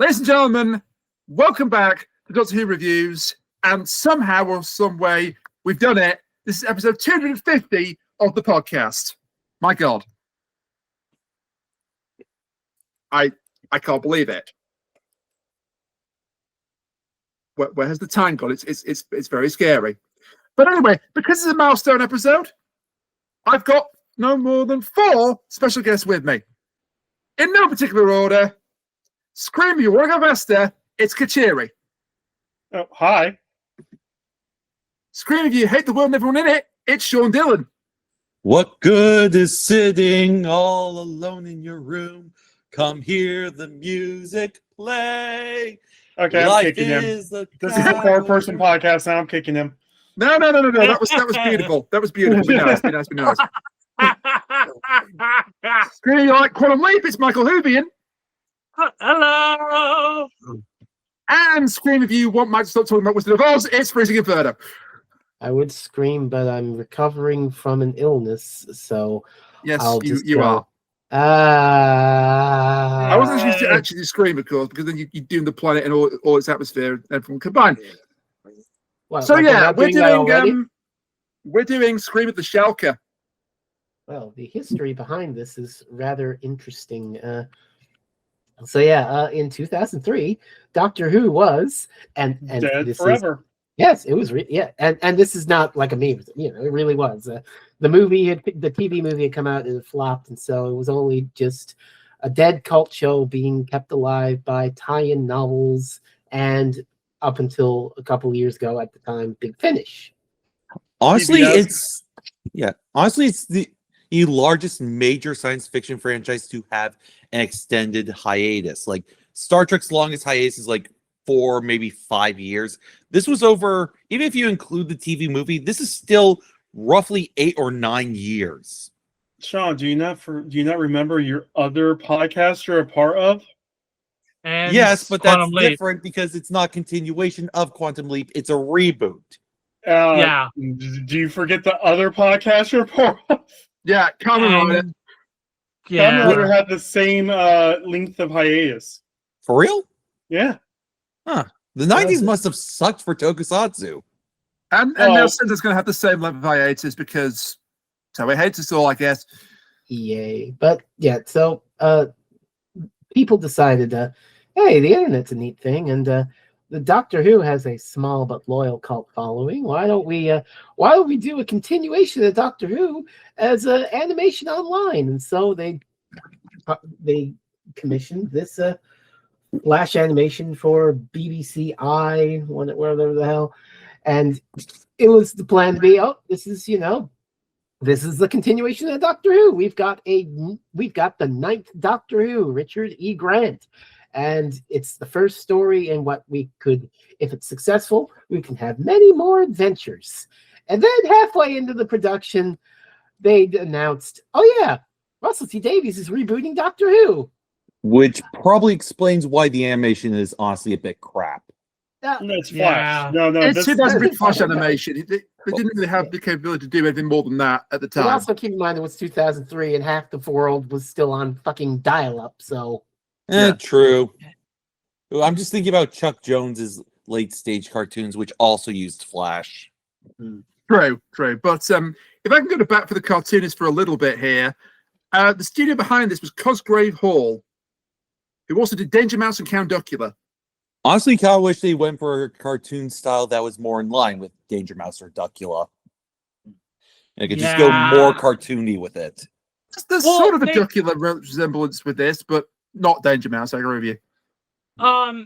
Ladies and gentlemen, welcome back to Doctor Who Reviews. And somehow or some way, we've done it. This is episode 250 of the podcast. My God. I can't believe it. Where has the time gone? It's very scary. But anyway, because it's a milestone episode, I've got no more than 4 special guests with me. In no particular order, Scream You Warrior Master, it's Kuchiri. Oh, hi. Scream If You Hate the World and Everyone in It, it's Sean Dillon. What good is sitting all alone in your room? Come hear the music play. Okay, I'm kicking him. This is a 4-person podcast now. I'm kicking him. No. That was beautiful. That was beautiful. Be nice. Scream You Like Quantum Leap, it's MichaelWhovian. Hello. And Scream If You Want Mike to stop talking about Wizard of Oz, it's Freezing Inferno. I would scream, but I'm recovering from an illness, so yes, I'll you are. I wasn't actually scream, of course, because then you're doing the planet and all its atmosphere and everything combined. Well, So yeah, we're doing Scream at the Shalka. Well, the history behind this is rather interesting. In 2003, Doctor Who was and dead this forever. Yes, it was. And this is not like a meme. You know, it really was. The TV movie had come out and it flopped, and so it was only just a dead cult show being kept alive by tie-in novels, and up until a couple of years ago, at the time, Big Finish. Honestly, it's the largest major science fiction franchise to have an extended hiatus. Like Star Trek's longest hiatus is like 4, maybe 5 years. This was over, even if you include the TV movie, this is still roughly 8 or 9 years. Sean, do you not remember your other podcast you're a part of? And yes, but Quantum that's Leap. different because it's not continuation of Quantum Leap. It's a reboot. Yeah. Do you forget the other podcast you're a part of? Yeah, Kamen Rider. Kamen Rider had the same length of hiatus. For real? Yeah. Huh. The 90s must have sucked for Tokusatsu. And now Cinder's going to have the same level of hiatus because so it hates us all, I guess. Yay. But yeah, so people decided, hey, the internet's a neat thing, and the Doctor Who has a small but loyal cult following. Why don't we do a continuation of Doctor Who as an animation online? And so they commissioned this Flash animation for BBC whatever the hell, and it was the plan to be, this is the continuation of Doctor Who. We've got the 9th Doctor Who, Richard E. Grant. And it's the first story in what we could, if it's successful, we can have many more adventures. And then halfway into the production, they announced, Russell T Davies is rebooting Doctor Who. Which probably explains why the animation is honestly a bit crap. It's Flash. No, It's a big Flash animation. They didn't really have the capability to do anything more than that at the time. But also keep in mind it was 2003 and half the world was still on fucking dial-up, so... True. I'm just thinking about Chuck Jones's late stage cartoons, which also used Flash. True. But if I can go to bat for the cartoonist for a little bit here, the studio behind this was Cosgrave Hall, who also did Danger Mouse and Count Duckula. Honestly, kind of wish they went for a cartoon style that was more in line with Danger Mouse or Duckula. They could just go more cartoony with it. There's sort of a Duckula resemblance with this, but not Danger Mouse, I agree with you.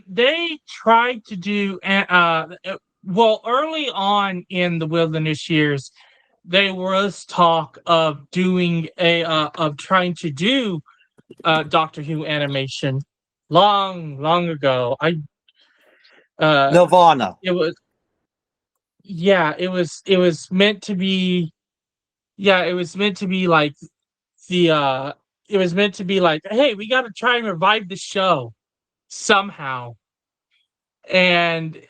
They tried to do early on in the Wilderness years, there was talk of doing trying to do Doctor Who animation long ago. Nirvana. It was meant to be like it was meant to be like, hey, we got to try and revive the show somehow, and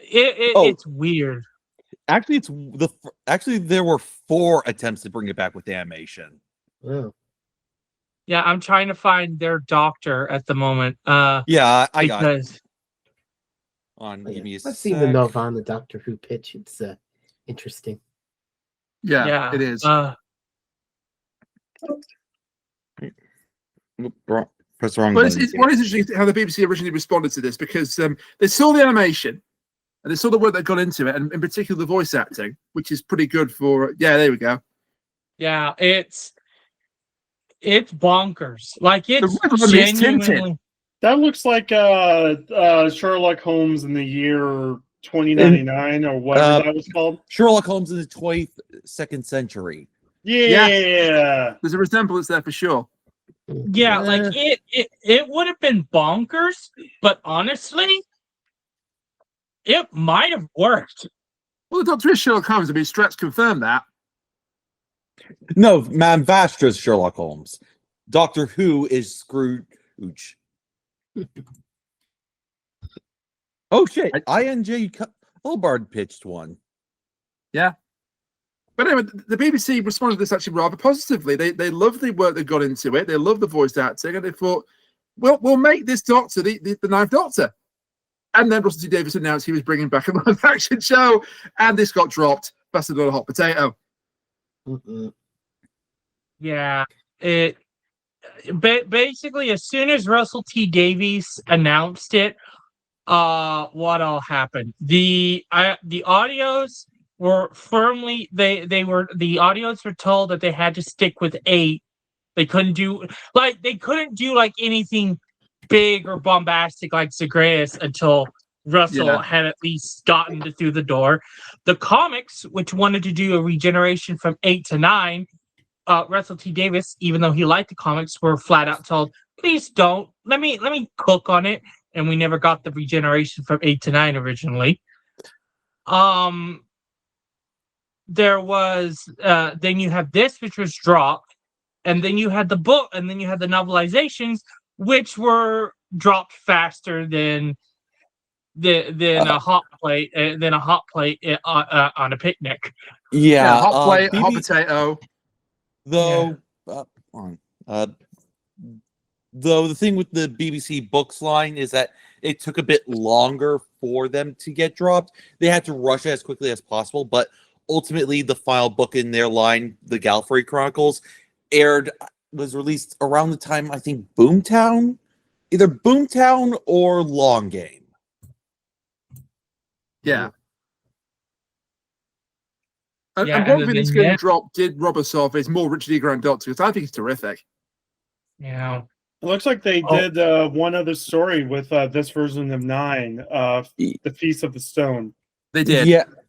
it's weird. Actually, there were 4 attempts to bring it back with animation. Oh. Yeah, I'm trying to find their doctor at the moment. Yeah, I got it. Because On, Oh, give me a I've seen the sec. Nova on the Doctor Who pitch. It's interesting. Yeah, it is. Press the wrong But button. it's interesting how the BBC originally responded to this, because they saw the animation and they saw the work that got into it, and in particular the voice acting, which is pretty good for. Yeah, there we go. yeah, it's bonkers. Like The it's red one is tinted. genuinely. That looks like Sherlock Holmes in the year 2099 or whatever that was called. Sherlock Holmes in the 22nd century. Yeah. There's a resemblance there for sure. Yeah, like it would have been bonkers, but honestly, it might have worked. Well, the Doctor is Sherlock Holmes. I mean, Stretch confirmed that. No, Man Vastra's Sherlock Holmes. Doctor Who is Scrooge. Oh shit! INJ Hubbard pitched one. Yeah. But anyway, the BBC responded to this actually rather positively. They loved the work that got into it. They loved the voice acting, and they thought, well, we'll make this Doctor the Ninth Doctor. And then Russell T Davies announced he was bringing back a live action show, and this got dropped. That's another hot potato. Yeah, it basically as soon as Russell T Davies announced it, what all happened? The audios were firmly the audios were told that they had to stick with 8. They couldn't do anything big or bombastic like Zagreus until Russell had at least gotten through the door. The comics, which wanted to do a regeneration from 8 to 9, Russell T Davies, even though he liked the comics, were flat out told, please don't. Let me cook on it. And we never got the regeneration from 8 to 9 originally. There was then you have this, which was dropped, and then you had the book, and then you had the novelizations, which were dropped faster than a hot plate on a picnic. Yeah, hot plate, hot potato. Though, though the thing with the BBC books line is that it took a bit longer for them to get dropped. They had to rush it as quickly as possible, but ultimately the final book in their line, the Gallifrey Chronicles, was released around the time, I think, either Boomtown or Long Game. Yeah. And Yeah, one and thing then that's getting dropped did rob us of is more Richard E. Grant Doctor, because I think it's terrific. Yeah. It looks like they did one other story with this version of 9, The Feast of the Stone. They did.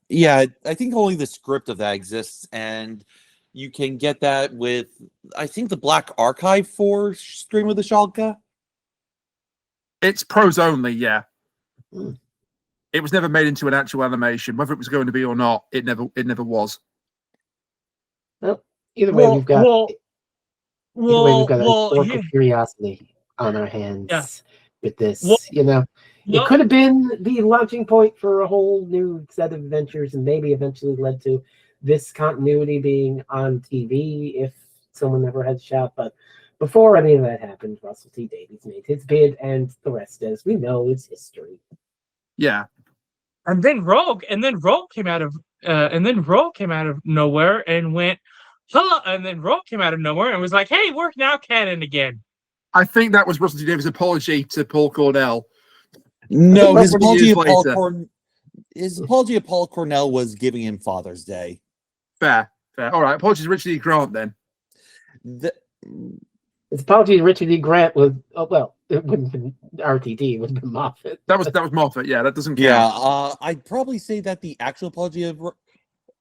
Yeah. I think only the script of that exists, and you can get that with, I think, the Black Archive for Stream of the Shalka. It's prose only, yeah. It was never made into an actual animation. Whether it was going to be or not, it never was. Well, either way, we've got a historical curiosity on our hands with this. It could have been the launching point for a whole new set of adventures, and maybe eventually led to this continuity being on TV if someone ever had a shot. But before any of that happened, Russell T Davies made his bid, and the rest, as we know, is history. Yeah. And then Rogue came out of nowhere and went, hello. And then Rogue came out of nowhere and was like, hey, we're now canon again. I think that was Russell T Davies' apology to Paul Cornell. No, his apology of Paul Cornell was giving him Father's Day. Fair. All right. Apologies to Richard E. Grant then. His apology to Richard E. Grant was, it wouldn't have been RTD, it would have been Moffat. That was Moffat, yeah, that doesn't count. Yeah, I'd probably say that the actual apology of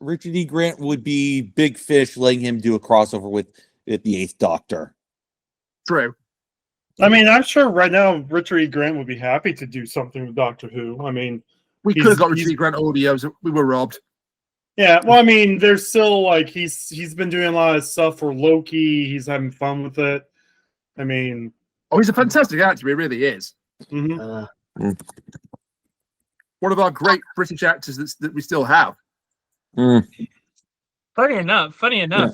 Richard E. Grant would be Big Fish letting him do a crossover with the Eighth Doctor. True. I mean, I'm sure right now Richard E. Grant would be happy to do something with Doctor Who. I mean, we could have got Richard E. Grant audios. We were robbed. Yeah, well, I mean, there's still like he's been doing a lot of stuff for Loki. He's having fun with it. I mean, he's a fantastic actor. He really is. Mm-hmm. One of our great British actors that we still have. Funny enough,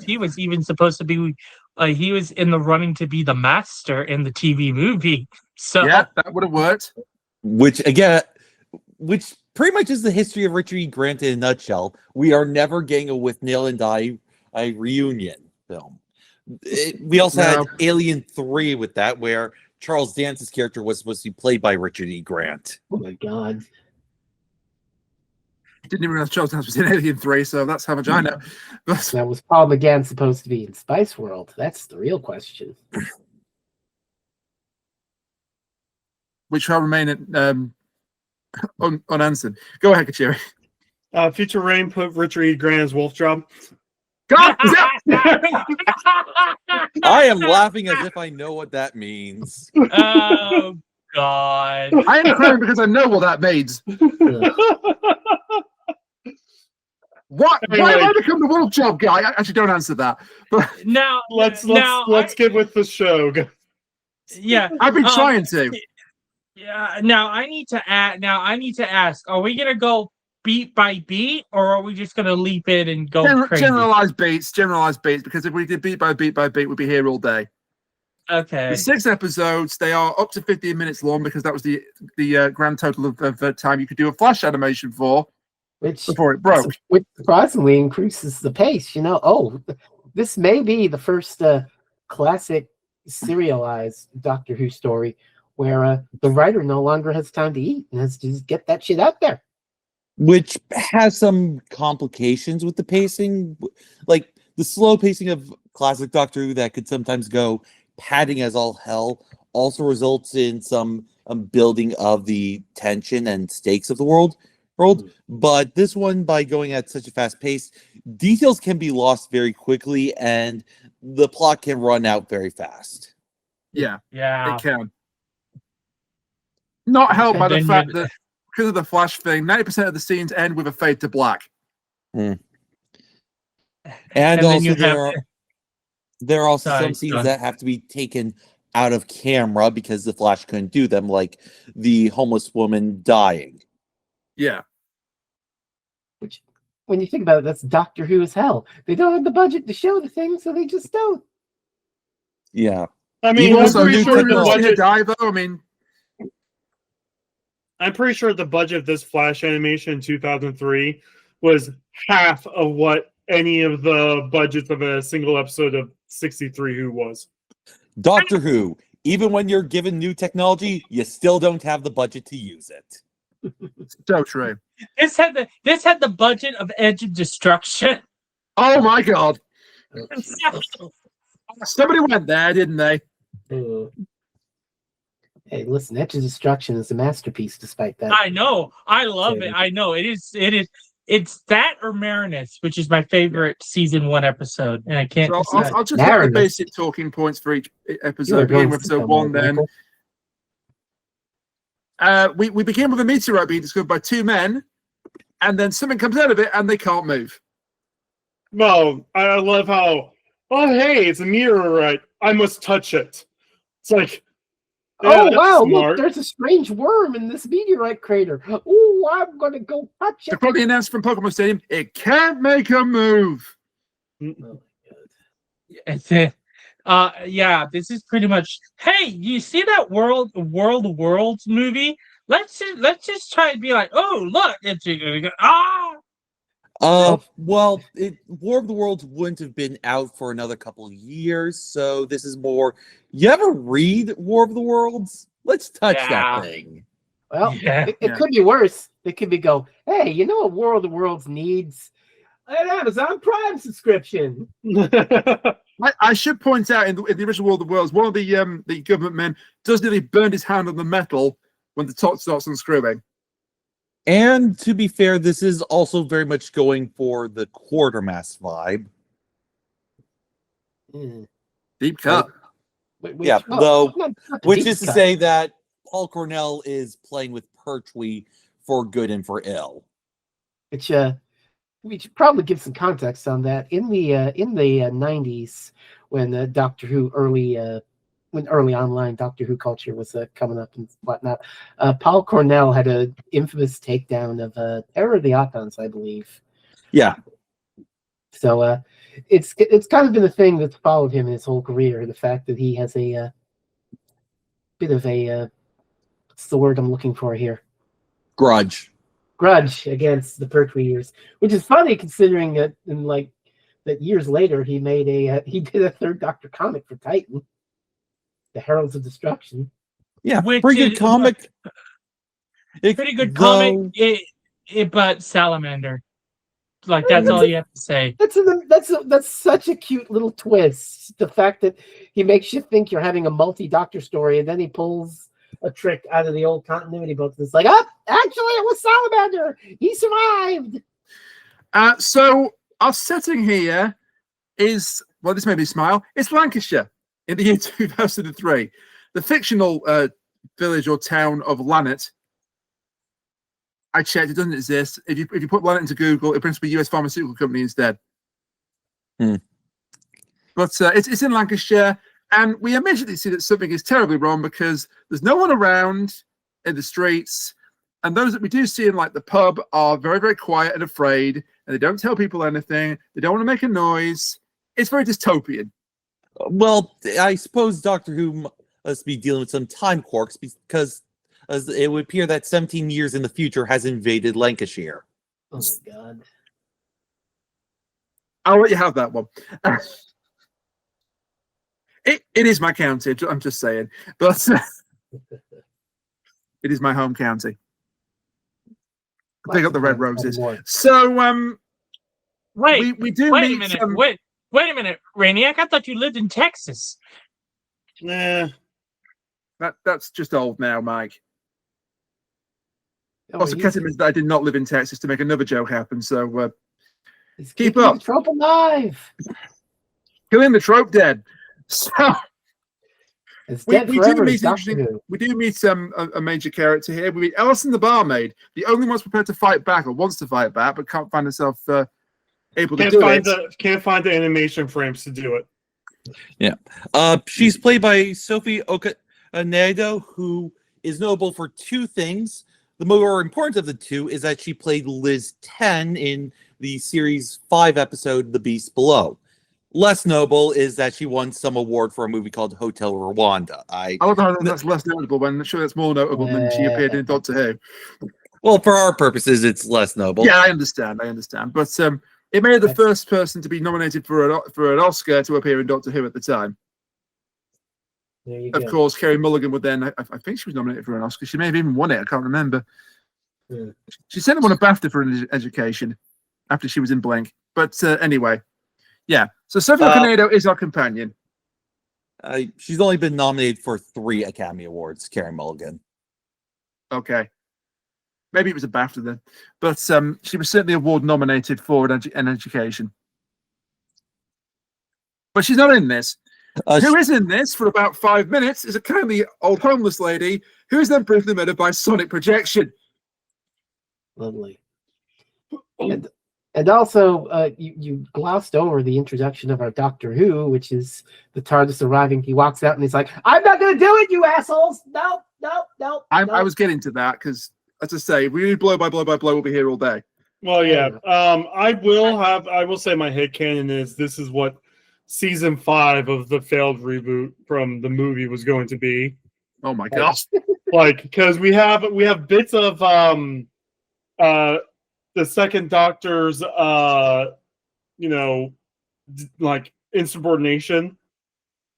he was even supposed to be he was in the running to be the master in the TV movie. So Yeah, that would have worked. Which pretty much is the history of Richard E. Grant in a nutshell. We are never getting a With Nail and Die reunion film. We also had Alien 3 with that, where Charles Dance's character was supposed to be played by Richard E. Grant. Oh my god. Didn't even realize Charles Dance was in Alien 3, so that's how much I know. But Now, was Paul McGann supposed to be in Spice World? That's the real question. which shall remain unanswered. Go ahead, Kuchiri. Future Rain put Richard E. Grant as Wolf Job. God, I am laughing as if I know what that means. Oh God! I am crying because I know what that means. What? Why have I become the wolf job guy? I actually don't answer that. But Now, let's get with the show. Yeah, I've been trying to. Yeah. Now I need to ask: are we gonna go beat by beat, or are we just gonna leap in and go crazy? Generalized beats, because if we did beat by beat, we'd be here all day. Okay. The 6 episodes, they are up to 15 minutes long because that was the grand total of time you could do a flash animation for, before it broke. Which surprisingly increases the pace. You know, this may be the first classic serialized Doctor Who story where the writer no longer has time to eat and has to just get that shit out there. Which has some complications with the pacing. Like the slow pacing of classic Doctor Who that could sometimes go padding as all hell also results in some building of the tension and stakes of the world. But this one, by going at such a fast pace, details can be lost very quickly and the plot can run out very fast. Yeah, Yeah. it can. Not helped by the fact that because of the flash thing, 90% of the scenes end with a fade to black. And also there are also some scenes that have to be taken out of camera because the flash couldn't do them, like the homeless woman dying. Yeah. Which, when you think about it, that's Doctor Who as hell. They don't have the budget to show the thing, so they just don't. Yeah. I mean, I'm pretty sure the budget die though. I mean, I'm pretty sure the budget of this Flash animation in 2003 was half of what any of the budgets of a single episode of 63 Who was. Doctor Who, even when you're given new technology, you still don't have the budget to use it. So true. This had the budget of Edge of Destruction. Oh my God! Somebody went there, didn't they? Hey, listen, Edge of Destruction is a masterpiece. Despite that, I know, I love it. I know it is. It's that or Marinus, which is my favorite season 1 episode, and I can't. So I'll just have the basic talking points for each episode. Beginning with episode 1, then. We begin with a meteorite being discovered by 2 men, and then something comes out of it, and they can't move. No, I love how. Oh, hey, it's a meteorite. I must touch it. It's like. Oh wow! Look, there's a strange worm in this meteorite crater. Oh, I'm gonna go touch it. To quote the announcer from Pokemon Stadium, it can't make a move. Oh my God! Yeah, this is pretty much. Hey, you see that World Worlds movie? Let's just try and be like, oh look, it's well, War of the Worlds wouldn't have been out for another couple of years, so this is more. You ever read War of the Worlds? Let's touch that thing. Well, it could be worse. It could be hey, you know what War of the Worlds needs? An Amazon Prime subscription. I should point out in the original War of the Worlds, one of the government men does nearly burn his hand on the metal when the top starts unscrewing. And to be fair, this is also very much going for the Quartermass vibe. Deep cut. Which is to say that Paul Cornell is playing with Pertwee for good and for ill. Which we should probably give some context on that. In the 90s, when Doctor Who early online Doctor Who culture was coming up and whatnot, Paul Cornell had an infamous takedown of Error of the Autons, I believe. Yeah. So it's kind of been a thing that's followed him his whole career. The fact that he has a bit of a what's the word I'm looking for here? Grudge. Grudge against the Pertwee years, which is funny considering that that years later he made he did a third Doctor comic for Titan, the Heralds of Destruction. Yeah, Which pretty good is- comic. Pretty good comic, but Salamander. Like that's all you have to say. That's such a cute little twist. The fact that he makes you think you're having a multi-Doctor story, and then he pulls a trick out of the old continuity books. It's like, oh, actually, it was Salamander. He survived. So our setting here is, well, this made me smile. It's Lancashire in the year 2003. The fictional village or town of Lannet. I checked; it doesn't exist. If you put Lannet into Google, it brings up a US pharmaceutical company instead. But it's in Lancashire, and we immediately see that something is terribly wrong because there's no one around in the streets, and those that we do see in like the pub are very, very quiet and afraid, and they don't tell people anything. They don't want to make a noise. It's very dystopian. Well, I suppose Doctor Who must be dealing with some time quirks because it would appear that 17 years in the future has invaded Lancashire. Oh my god! I'll let you have that one. It is my county. I'm just saying, but it is my home county. Pick up the red roses. So, Wait, we do wait meet a minute. some... Wait a minute, Rainiac. I thought you lived in Texas. Nah. That's just old now, Mike. Oh, Also, Cat admits that I did not live in Texas to make another joke happen. So keep keeping up. the trope alive. Killing the trope dead. So It's we dead do forever. meet It's Doctor Who. we do meet a major character here. We meet Alison the barmaid, the only one's prepared to fight back or wants to fight back, but can't find herself able to do it. Can't find the animation frames to do it. Yeah. She's played by Sophie Okonedo, who is notable for two things. The more important of the two is that she played Liz 10 in the series 5 episode The Beast Below. Less notable is that she won some award for a movie called Hotel Rwanda. I don't know how that's less notable when I'm sure that's more notable than she appeared in Doctor Who. Well, for our purposes, it's less notable. Yeah, I understand. But it made her the first person to be nominated for an Oscar to appear in Doctor Who at the time. There you Of go. course, Kerry Mulligan would then, I think she was nominated for an Oscar. She may have even won it. I can't remember. Yeah. She certainly won a BAFTA for an education after she was in Blink. But anyway, yeah. So Sophie Okonedo is our companion. She's only been nominated for 3 Academy Awards, Kerry Mulligan. Okay. Maybe it was a BAFTA then. But she was certainly award nominated for an education. But she's not in this. Who is in this for about 5 minutes is a kindly old homeless lady who is then briefly murdered by sonic projection. Lovely. And also, you glossed over the introduction of our Doctor Who, which is the TARDIS arriving. He walks out and he's like, "I'm not going to do it, you assholes! No. I was getting to that because, as I say, we do blow by blow by blow. We'll be here all day. Well, yeah. I will say my headcanon is this is what season 5 of the failed reboot from the movie was going to be. Oh my gosh! Like, because we have bits of the second Doctor's like insubordination.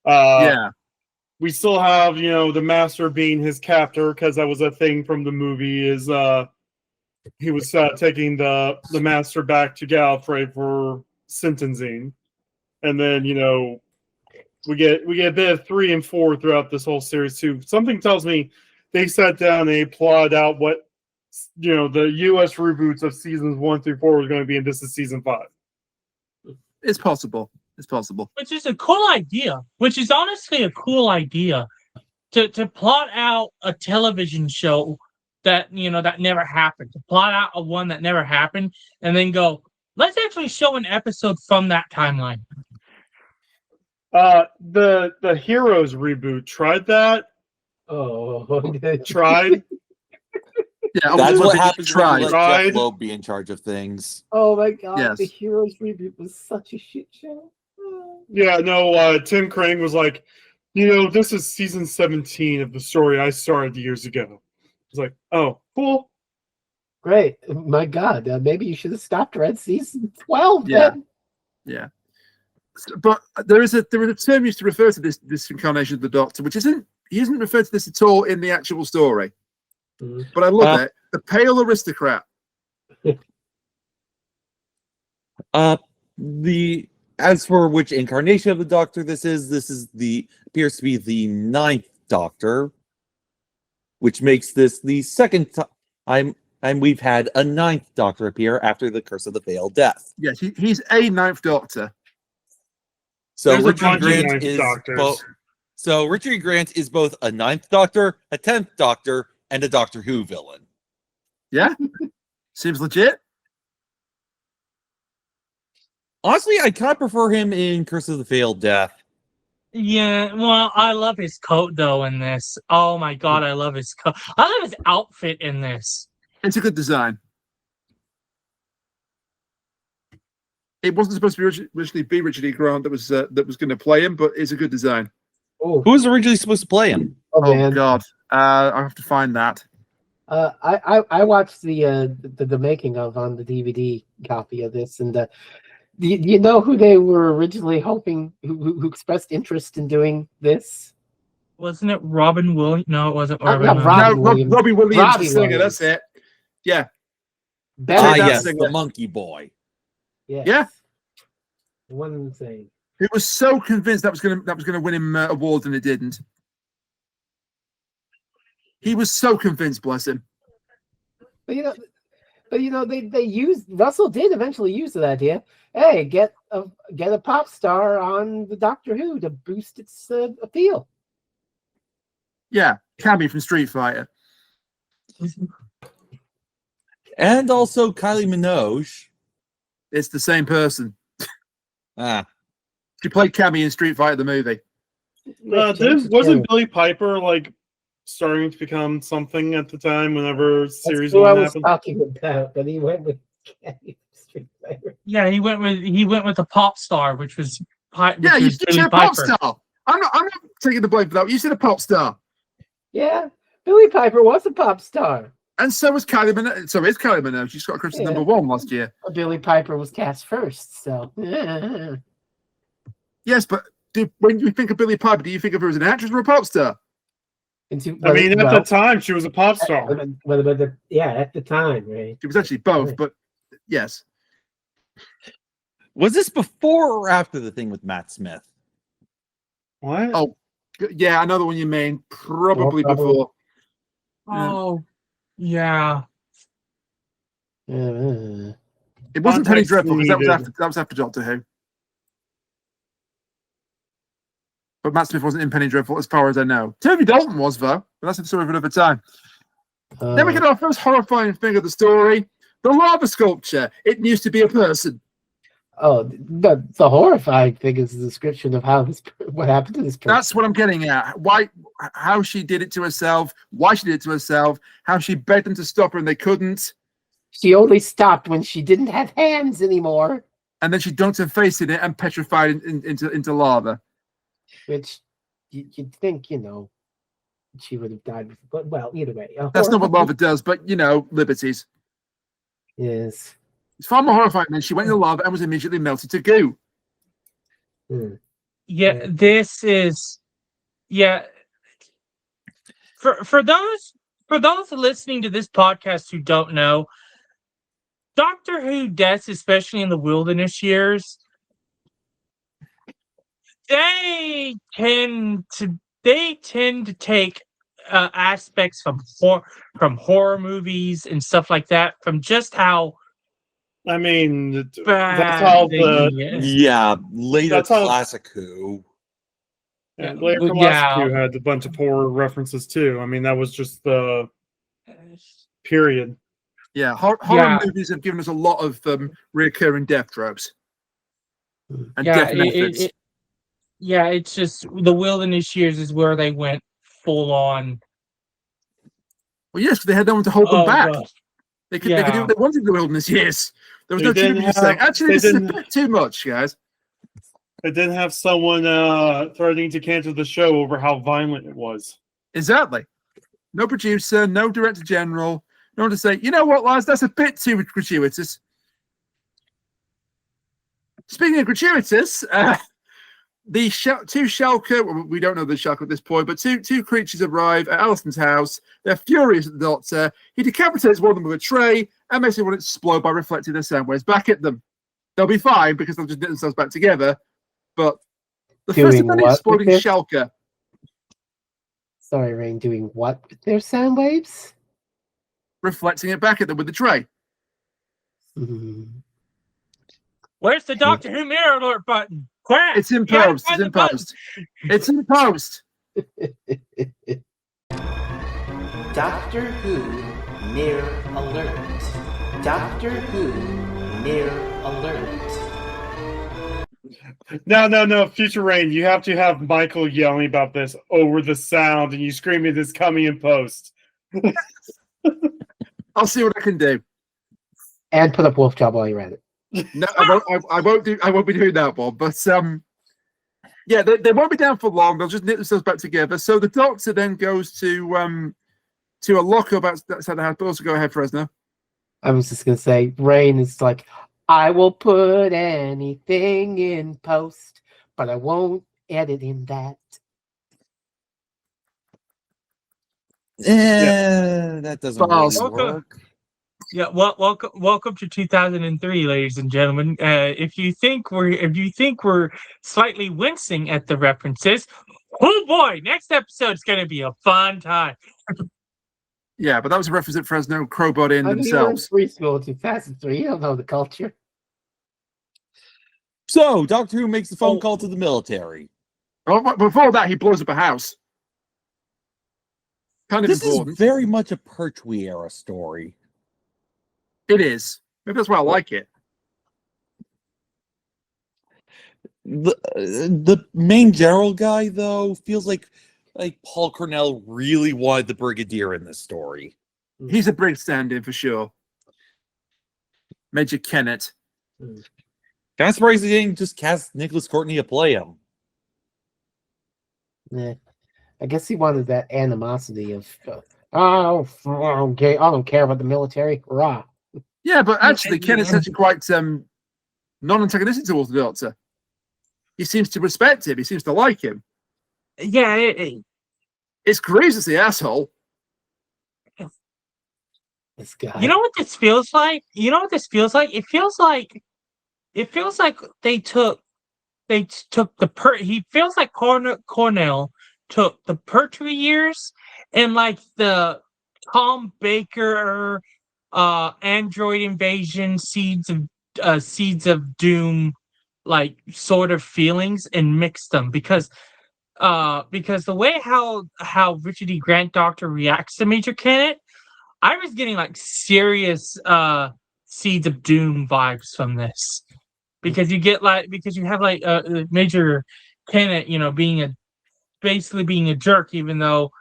Yeah. We still have, the Master being his captor, because that was a thing from the movie, is he was taking the Master back to Gallifrey for sentencing. And then, we get a bit of 3 and 4 throughout this whole series too. Something tells me they sat down and they plotted out what the US reboots of seasons 1 through 4 was going to be, and this is season 5. It's possible. It's possible. Which is a cool idea. Which is honestly a cool idea to plot out a television show that that never happened. To plot out a one that never happened, and then go, let's actually show an episode from that timeline. The Heroes reboot tried that. Oh, Tried. Yeah, That's what he happens when you let tried. Jeff Loeb be in charge of things. Oh my god, Yes. the Heroes reboot was such a shit show. Yeah, no, Tim Crane was like, this is season 17 of the story I started years ago. It's like, oh, cool. Great. My god, maybe you should have stopped around season 12 Yeah. then. Yeah. But there is a term used to refer to this incarnation of the Doctor, which he isn't referred to this at all in the actual story. Mhm. But I love it. The pale aristocrat. As for which incarnation of the Doctor this is appears to be the 9th Doctor, which makes this the second time we've had a 9th Doctor appear after the Curse of the Failed Death. Yes, he's a 9th Doctor. So There's a Richard bunch of Grant 9th is Doctors. so Richard Grant is both a 9th Doctor, a 10th Doctor, and a Doctor Who villain. Yeah, seems legit. Honestly, I kind of prefer him in Curse of the Failed Death. Yeah, well, I love his coat though in this. Oh my god, I love his coat. I love his outfit in this. It's a good design. It wasn't supposed to be originally be Richard E. Grant that was going to play him, but it's a good design. Oh, Who was originally supposed to play him? Oh man. God, I have to find that. I watched the making of on the DVD copy of this, and do you know who they were originally hoping who expressed interest in doing this? Wasn't it Robin Williams? No, it wasn't Robin. not Williams. Robin No, Williams. Robbie Williams, Robbie the singer. Williams. That's it. Yeah, Better that's Yes, it. the Monkey Boy. Yes. Yeah. One insane. he was so convinced that was going to win him awards, and it didn't. He was so convinced, bless him. But they used Russell did eventually use that idea. Hey, get a pop star on the Doctor Who to boost its appeal. Yeah, Cammy from Street Fighter. And also Kylie Minogue. It's the same person. Ah, She played Cammy in Street Fighter the movie. Wasn't Billy Piper like starting to become something at the time whenever That's series who I 1 was happened? talking about, but he went with Street Fighter. Yeah, he went with a pop star, which was Yeah, you Billy said a pop Piper. star. I'm not taking the blame for that. You said a pop star, Yeah, Billy Piper was a pop star. and so was Kylie Minogue. So is Kylie Minogue. She's got Christmas Yeah. #1 last year. Billy Piper was cast first, so Yes, but when you think of Billy Piper, do you think of her as an actress or a pop star? I mean, at the time, she was a pop star. at the time, right? She was actually both, Right. but yes. was this before or after the thing with Matt Smith? What? Oh, yeah, I know the one you mean. Probably Probably. before. Oh, yeah. It wasn't Penny Context Dreadful because needed. that was after Doctor Who. But Matt Smith wasn't in Penny Dreadful as far as I know. Toby Dalton was, though. But that's a story for another time. Then we get our first horrifying thing of the story. The lava sculpture. It used to be a person. Oh, the horrifying thing is the description of what happened to this person. That's what I'm getting at. How she did it to herself, why she did it to herself, how she begged them to stop her and they couldn't. She only stopped when she didn't have hands anymore. And then she dunked her face in it and petrified into lava. Which you'd think, she would have died. But well, either way, That's not what lava does, but liberties. Yes. It's far more horrifying than she went in the lava and was immediately melted to goo. Hmm. Yeah, this is for those listening to this podcast who don't know, Doctor Who deaths, especially in the wilderness years, they tend to take aspects from horror movies and stuff like that, from just how I mean, that's bad how they the is. Yeah, later That's how- classic Who. later from Yeah. last two had a bunch of horror references too. I mean, that was just the period. Yeah, horror movies have given us a lot of recurring death tropes and death methods. It's just the wilderness years is where they went full on Well, yes, because they had no one to hold them back. God. They could do what they wanted in the wilderness years. There was They no didn't tribute saying, have- actually, they this is a didn't- bit too much, guys. It didn't have someone threatening to cancel the show over how violent it was. Exactly. No producer, no director general. No one to say, you know what, lads, that's a bit too gratuitous. Speaking of gratuitous, the two Shalka, well, we don't know the Shalka at this point, but two creatures arrive at Alison's house. They're furious at the Doctor. He decapitates one of them with a tray and makes everyone explode by reflecting their sound waves back at them. They'll be fine because they'll just knit themselves back together. But the first Doing event what exploding with Shalka. Sorry, Rain, doing what with their sound waves? Reflecting it back at them with the tray. Mhm. Where's the Doctor Who mirror alert button? Quick! It's in You gotta post. find It's in the button. post. It's in post. Doctor Who Mirror Alert. Doctor Who Mirror Alert. No, Future Rain, you have to have Michael yelling about this over the sound and you screaming this coming in post. I'll see what I can do. And put up Wolf Job while you read it. No, I won't be doing that one. But yeah, they won't be down for long. They'll just knit themselves back together. So the Doctor then goes to a lockup outside the house. But also go ahead, Fresno. I was just gonna say, Rain is like, I will put anything in post, but I won't edit in that. That doesn't Balls. really work. Yeah, well, welcome to 2003, ladies and gentlemen. If you think we're slightly wincing at the references, oh boy, next episode is going to be a fun time. Yeah, but that was a reference that Fresno crowbot in I mean, you were in themselves. preschool in 2003. You don't know the culture. So, Doctor Who makes a phone call to the military. Oh, but before that, he blows up a house. Kind of This important. is very much a Pertwee era story. It is. Maybe that's why I like it. The main general guy, though, feels like Paul Cornell really wanted the Brigadier in this story. He's a brig stand-in for sure. Major Kennett. Kind of surprised he didn't just cast Nicholas Courtney to play him. Yeah. I guess he wanted that animosity of, I don't care about the military. Rah. Yeah, but actually, Yeah. Kennett's actually quite non-antagonistic towards the Doctor. He seems to respect him. He seems to like him. Yeah, It's Greaves the asshole. This guy. you know what this feels like? It feels like they took the he feels like Cornell took the Pertwee years and like the Tom Baker Android Invasion Seeds of Doom like sort of feelings and mixed them because the way how Richard E. Grant Doctor reacts to Major Kennett, I was getting like serious Seeds of Doom vibes from this because you have Major Kennett, basically being a jerk even though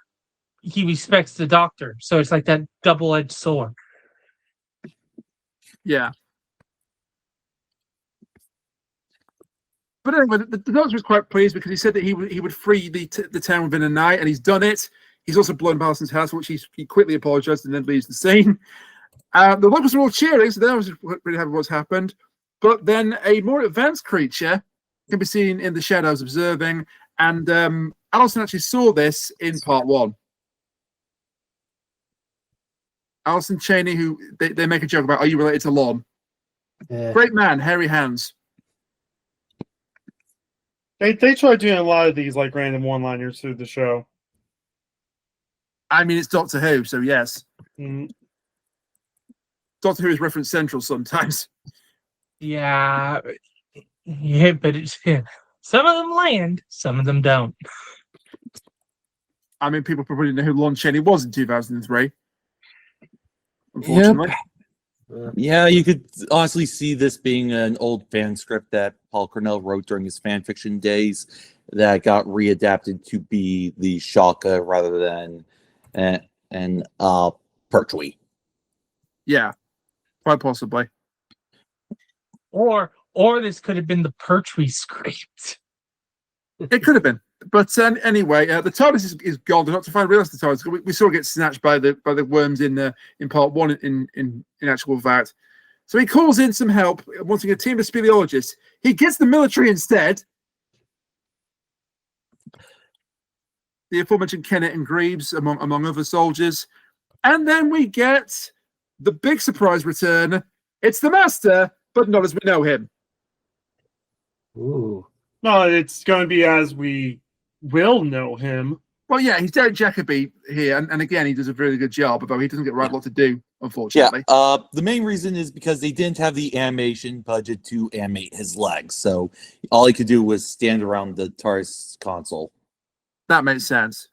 he respects the Doctor, so it's like that double-edged sword. Yeah. But anyway, the Doctor was quite pleased because he said that he would free the town within a night, and he's done it. He's also blown up Alison's house, which he quickly apologized and then leaves the scene. The locals are all cheering, so they was really happy what's happened. But then a more advanced creature can be seen in the shadows observing, and Alison actually saw this in part 1. Alison Cheney, who they make a joke about, are you related to Lon? Yeah. Great man, hairy hands. They try doing a lot of these like random one-liners through the show. I mean, it's Doctor Who, so yes. Mm. Doctor Who is reference central sometimes. Yeah, but it's some of them land, some of them don't. I mean, people probably know who Lon Chaney was in 2003. Unfortunately. Yeah, you could honestly see this being an old fan script that Paul Cornell wrote during his fan fiction days that got readapted to be the Shalka rather than and Pertwee. Yeah, quite possibly. Or this could have been the Pertwee script. It could have been. But anyway, the TARDIS is gone. They're not to find realize the TARDIS. We saw it get snatched by the worms in part one in actual fact. So he calls in some help, wanting a team of speleologists. He gets the military instead. The aforementioned Kennett and Greaves, among other soldiers. And then we get the big surprise return. It's the Master, but not as we know him. Ooh. No, it's going to be as we will know him. Well, yeah, he's Derek Jacobi here, and again, he does a really good job, although he doesn't get a lot to do, unfortunately. Yeah, the main reason is because they didn't have the animation budget to animate his legs, so all he could do was stand around the TARDIS console. That makes sense.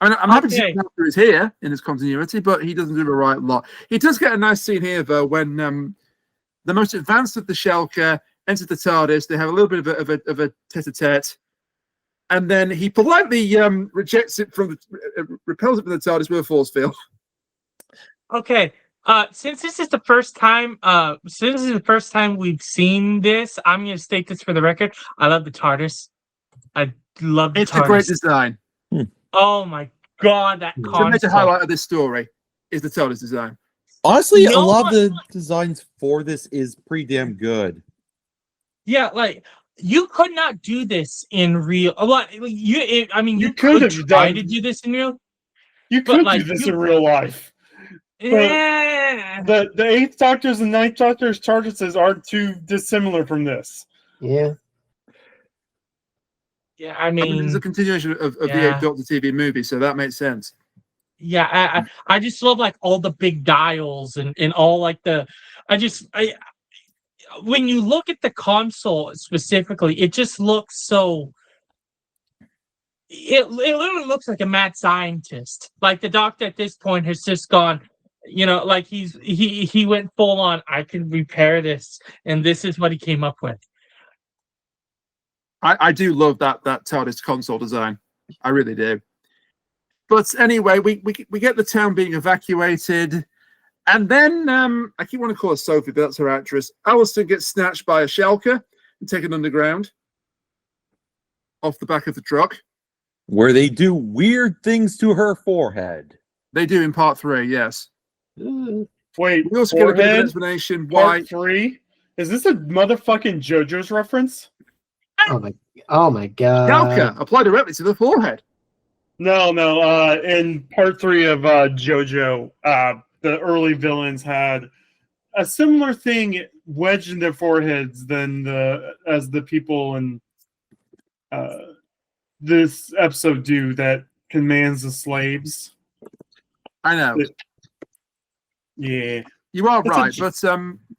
I mean, I'm happy to see the Master is here in his continuity, but he doesn't do the right lot. He does get a nice scene here, though, when the most advanced of the Shalka enters the TARDIS. They have a little bit of a tete-a-tete, and then he politely rejects it repels it from the TARDIS with a force field. Okay. Since this is the first time we've seen this, I'm going to state this for the record. I love the TARDIS. I love the TARDIS. It's a great design. Oh my god, that The major console. highlight of this story is the TARDIS design. Honestly, a lot of the designs for this is pretty damn good. Yeah, like you could not do this in real. You could could have try done- to do this in real. You But, could like, do this you- in real life. Yeah. The 8th Doctor's and 9th Doctor's TARDISes aren't too dissimilar from this. Yeah. Yeah, I mean, it's a continuation of the Yeah. 8th Doctor TV movie, so that makes sense. yeah. I just love like all the big dials and all like when you look at the console specifically, it just looks so. It literally looks like a mad scientist. Like the Doctor at this point has just gone, like he went full on. I can repair this, and this is what he came up with. I do love that TARDIS console design. I really do. But anyway, we get the town being evacuated, and then I keep wanting to call her Sophie, but that's her actress. Alison gets snatched by a Shalka and taken underground off the back of the truck. Where they do weird things to her forehead. They do in part 3, yes. Ooh. Wait, We also get a bit of an forehead, explanation why. part 3? Is this a motherfucking JoJo's reference? Oh my god. Shalka apply directly to the forehead. No. In part 3 of JoJo, the early villains had a similar thing wedged in their foreheads as the people in this episode do that commands the slaves. I know. Yeah, You are It's a right, j- but it's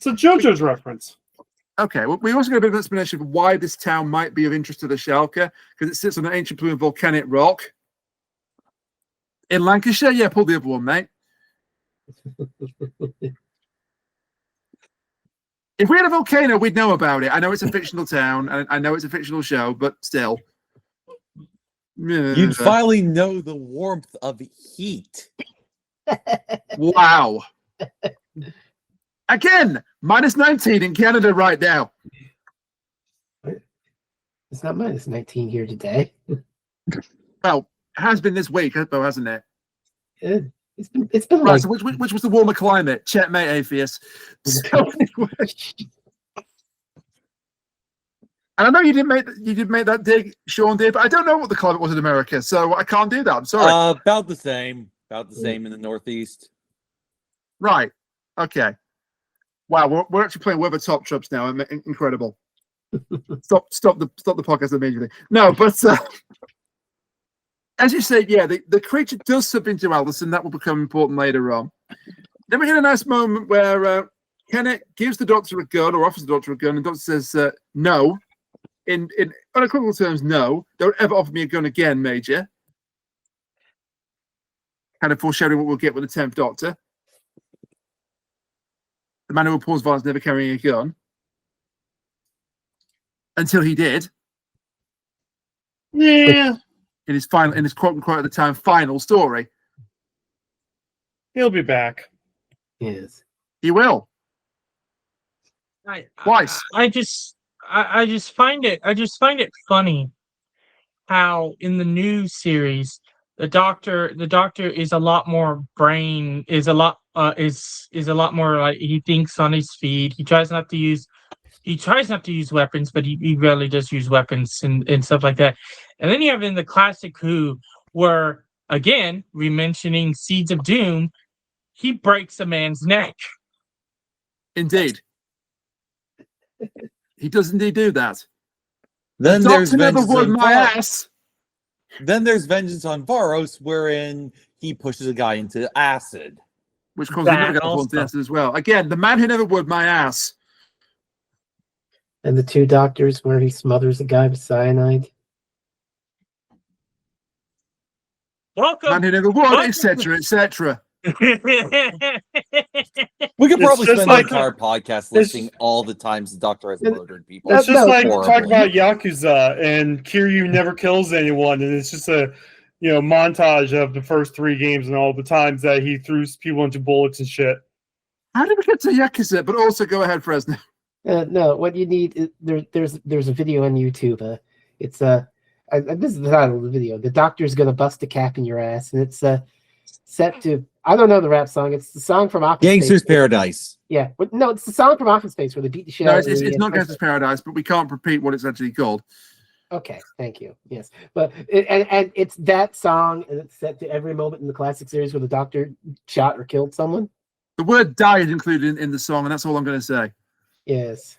a JoJo's reference. okay. Well, we also get a bit of an explanation of why this town might be of interest to the Shalka, because it sits on an ancient plume of volcanic rock. In Lancashire, yeah, pull the other one, mate. If we had a volcano, we'd know about it. I know it's a fictional town, and I know it's a fictional show, but still. You'd finally know the warmth of heat. Wow. Again, -19 in Canada right now. It's not -19 here today. Well, it has been this week, though, hasn't it? It's been Right, like so which was the warmer climate? Checkmate, atheist. So anyway. And I know you did make that dig, Sean did, but I don't know what the climate was in America, so I can't do that. I'm sorry. About the same. About the same in the Northeast. Right. Okay. Wow, we're actually playing Weather Top Tropes now. Incredible. Stop the podcast immediately. No, but as you said, yeah, the creature does something to Alison. That will become important later on. Then we get a nice moment where Kenneth gives the Doctor a gun, or offers the Doctor a gun, and the Doctor says no. In unequivocal terms, no. Don't ever offer me a gun again, Major. Kind of foreshadowing what we'll get with the 10th Doctor. The man who reports violence never carrying a gun. Until he did. Yeah. In his quote unquote at the time final story. He'll be back. Yes. He will. Twice. I just find it funny how in the new series the doctor is a lot more is a lot more like he thinks on his feet. He tries not to use weapons, but he rarely does use weapons and stuff like that. And then you have in the classic Who, where again, re-mentioning Seeds of Doom, he breaks a man's neck. Indeed. He does indeed do that. Then The there's Doctor never vengeance would on my Var- ass. Then there's vengeance on Varos, wherein he pushes a guy into acid. Which causes That another guy to fall into also. acid as well. Again, the man who never would my ass. And the two doctors where he smothers a guy with cyanide. Welcome. Man who never would, etc., etc. We could It's probably just spend like- an entire podcast listing all the times the Doctor has murdered people. It's just No, like horrible. talk about Yakuza and Kiryu never kills anyone, and it's just a montage of the first 3 games and all the times that he threw people into bullets and shit. How did we get to Yakuza? But also go ahead, Fresno. No, what you need is there's a video on YouTube. It's this is the title of the video. The doctor's gonna bust a cap in your ass, and it's set to I don't know the rap song. It's the song from Office Gangster's Space. Paradise. Yeah, but no, it's the song from Office Space where they beat the shit No, out it's of not Gangster's Paradise, but we can't repeat what it's actually called. Okay, thank you. Yes, but and it's that song, and it's set to every moment in the classic series where the Doctor shot or killed someone. The word "die" is included in the song, and that's all I'm going to say. Yes.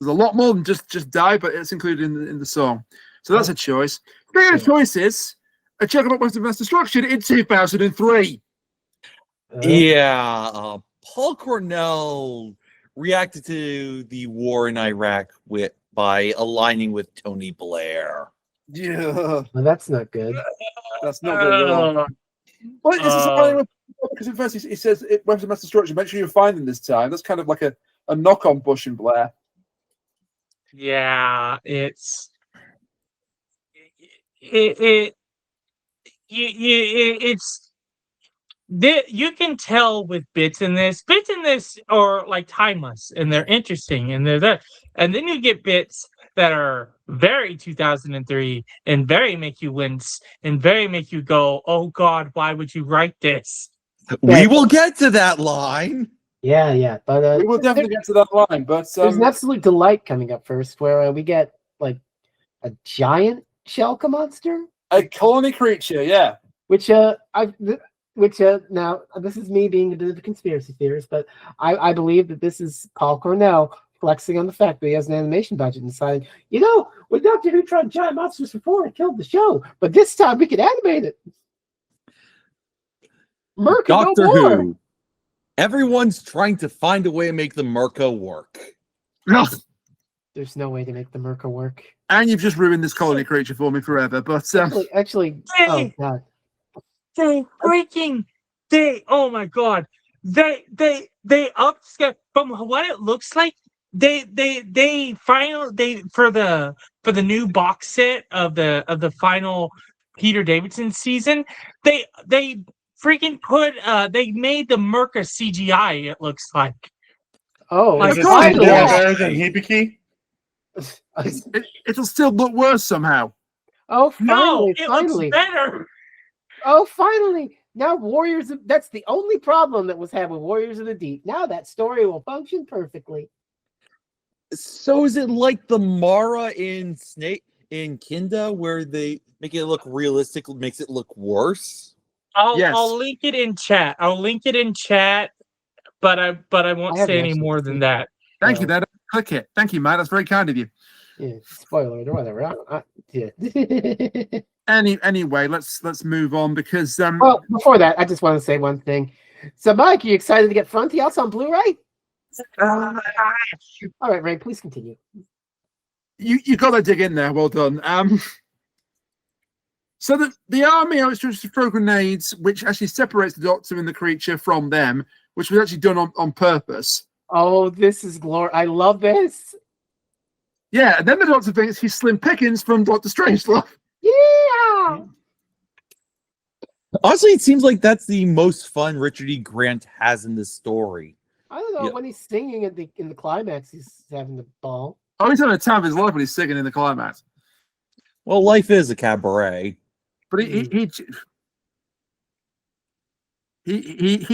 There's a lot more than just "die," but it's included in the song. So that's a choice. Speaking of choices, a check about Western Mass Destruction in 2003. Yeah, Paul Cornell reacted to the war in Iraq by aligning with Tony Blair. Yeah, Well, that's not good. that's not good at all. Well, this is aligning with, because in first he says Western Mass Destruction. Make sure you find them this time. That's kind of like a knock on Bush and Blair. Yeah, it's you can tell with bits in this are like timeless and they're interesting and they're there, and then you get bits that are very 2003 and very make you wince and very make you go, oh God, why would you write this? We will get to that line. Yeah, but We will definitely get to that line, but there's an absolute delight coming up first, where we get like a giant Shalka monster, a colony creature, yeah. which now this is me being a bit of a conspiracy theorist, but I believe that this is Paul Cornell flexing on the fact that he has an animation budget and deciding, when Doctor Who tried giant monsters before, it killed the show, but this time we can animate it. Merca, Doctor no more. Who. Everyone's trying to find a way to make the Merca work. There's no way to make the Merca work. And you've just ruined this colony creature for me forever. But Actually, oh God. Oh my God, they upscale from what it looks like. They for the new box set of the final Peter Davidson season, they freaking they made the Merca CGI, it looks like. Oh, My Is it God, still yeah. better than Hibiki? it'll still look worse somehow. Oh, No, finally. it looks better. Oh, finally. Now that's the only problem that was had with Warriors of the Deep. Now that story will function perfectly. So is it like the Mara in Kinda, where they make it look realistic, makes it look worse? Yes. I'll link it in chat. But I won't I haven't say any actually more seen than it. that. Thank you, Dad. Click it. Thank you, Matt. That's very kind of you. Yeah, spoiler or whatever. Yeah. Anyway, let's move on because Well, before that, I just want to say one thing. So, Mike, are you excited to get Frontios on Blu-ray? All right, Ray, please continue. you got to dig in there. Well done. So the army outstretched to throw grenades, which actually separates the Doctor and the creature from them, which was actually done on purpose. Oh, this is glory. I love this. Yeah, and then the Doctor thinks he's Slim Pickens from Doctor Strangelove. Yeah. Honestly, it seems like that's the most fun Richard E. Grant has in this story. I don't know, Yeah. when he's singing in the climax, he's having the ball. Oh, he's having a time of his life when he's singing in the climax. Well, life is a cabaret. But he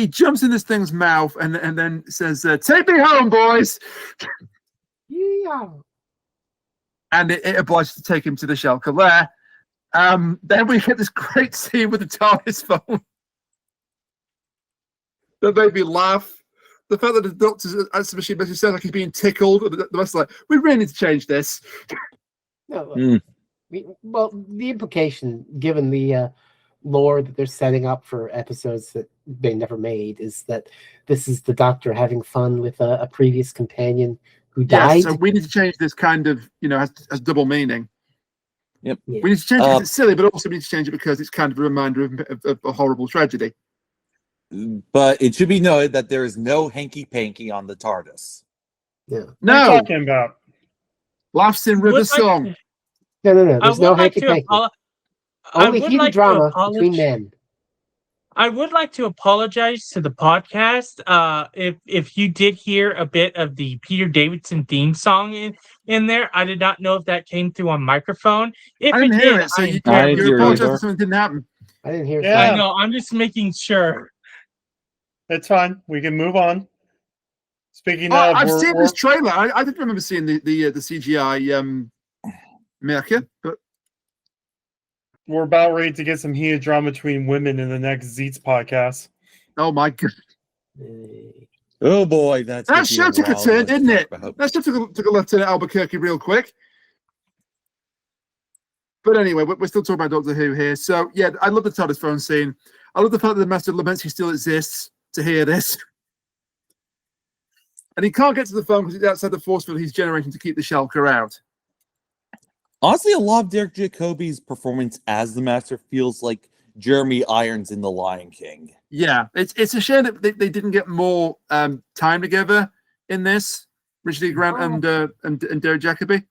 jumps in this thing's mouth and then says, "Take me home, boys." Yeah. And it obliges to take him to the Shalka lair. Then we get this great scene with the TARDIS phone that made me laugh. The fact that the doctor's answer machine basically sounds like he's being tickled. The rest like, we really need to change this. No, well, the implication, given the lore that they're setting up for episodes that they never made, is that this is the Doctor having fun with a previous companion who died. So we need to change this kind of, has double meaning. Yep. Yeah. We need to change it because it's silly, but also we need to change it because it's kind of a reminder of a horrible tragedy. But it should be noted that there is no hanky-panky on the TARDIS. Yeah. What are you No, talking about? Laughs in River Song. No. There's no hanky panky. Only heated drama between men. I would like to apologize to the podcast if you did hear a bit of the Peter Davidson theme song in there. I did not know if that came through on microphone. If I didn't it hear did, it, so you I didn't hear it apologize either. if something didn't happen. I didn't hear. Yeah. I know. I'm just making sure. It's fine. We can move on. Speaking Oh, of, I've seen this trailer. I didn't remember seeing the CGI mecha, but we're about ready to get some heated drama between women in the next Zeets podcast. oh my god, Oh boy, that show took a turn, didn't it? That show took a left turn at Albuquerque real quick. But anyway, we're still talking about Doctor Who here. So yeah, I love the TARDIS phone scene. I love the fact that the Master laments he still exists to hear this. And he can't get to the phone because it's outside the force field he's generating to keep the Shalka out. Honestly, a lot of Derek Jacobi's performance as the Master feels like Jeremy Irons in The Lion King. Yeah, it's a shame that they didn't get more time together in this. Richard E. Grant and Derek Jacobi.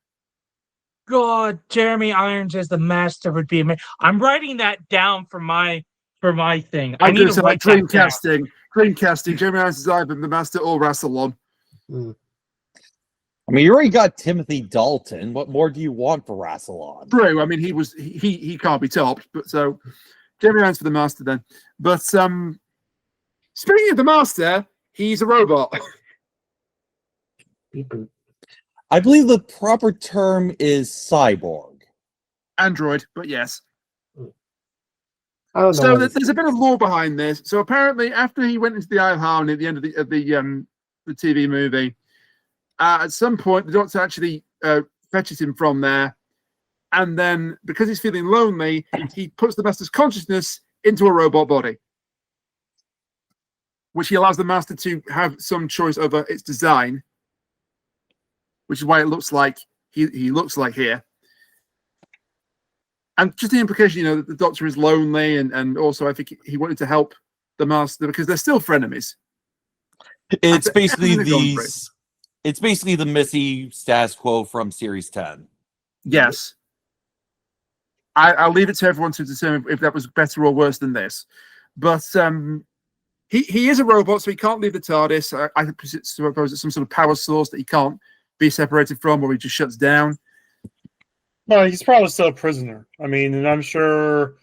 God, Jeremy Irons as the Master would be amazing. I'm writing that down for my thing. I need to write that down. Dreamcasting. Jeremy Irons is either the Master or Rassilon. I mean, you already got Timothy Dalton. What more do you want for Rassilon? True. I mean, he can't be topped. But so Jeremy Irons for the Master then. But speaking of the Master, he's a robot. I believe the proper term is cyborg. Android, but yes. I don't know. So there's a bit of lore behind this. So apparently, after he went into the Isle of Harmony at the end of the TV movie, at some point the Doctor actually fetches him from there, and then because he's feeling lonely, he puts the Master's consciousness into a robot body, which he allows the Master to have some choice over its design, which is why it looks like he looks like here. And just the implication, that the Doctor is lonely, and also I think he wanted to help the Master because they're still frenemies. It's basically the Missy status quo from Series 10. Yes. I'll leave it to everyone to determine if that was better or worse than this. But he is a robot, so he can't leave the TARDIS. I suppose it's some sort of power source that he can't be separated from, or he just shuts down. No, he's probably still a prisoner. I mean, and I'm sure,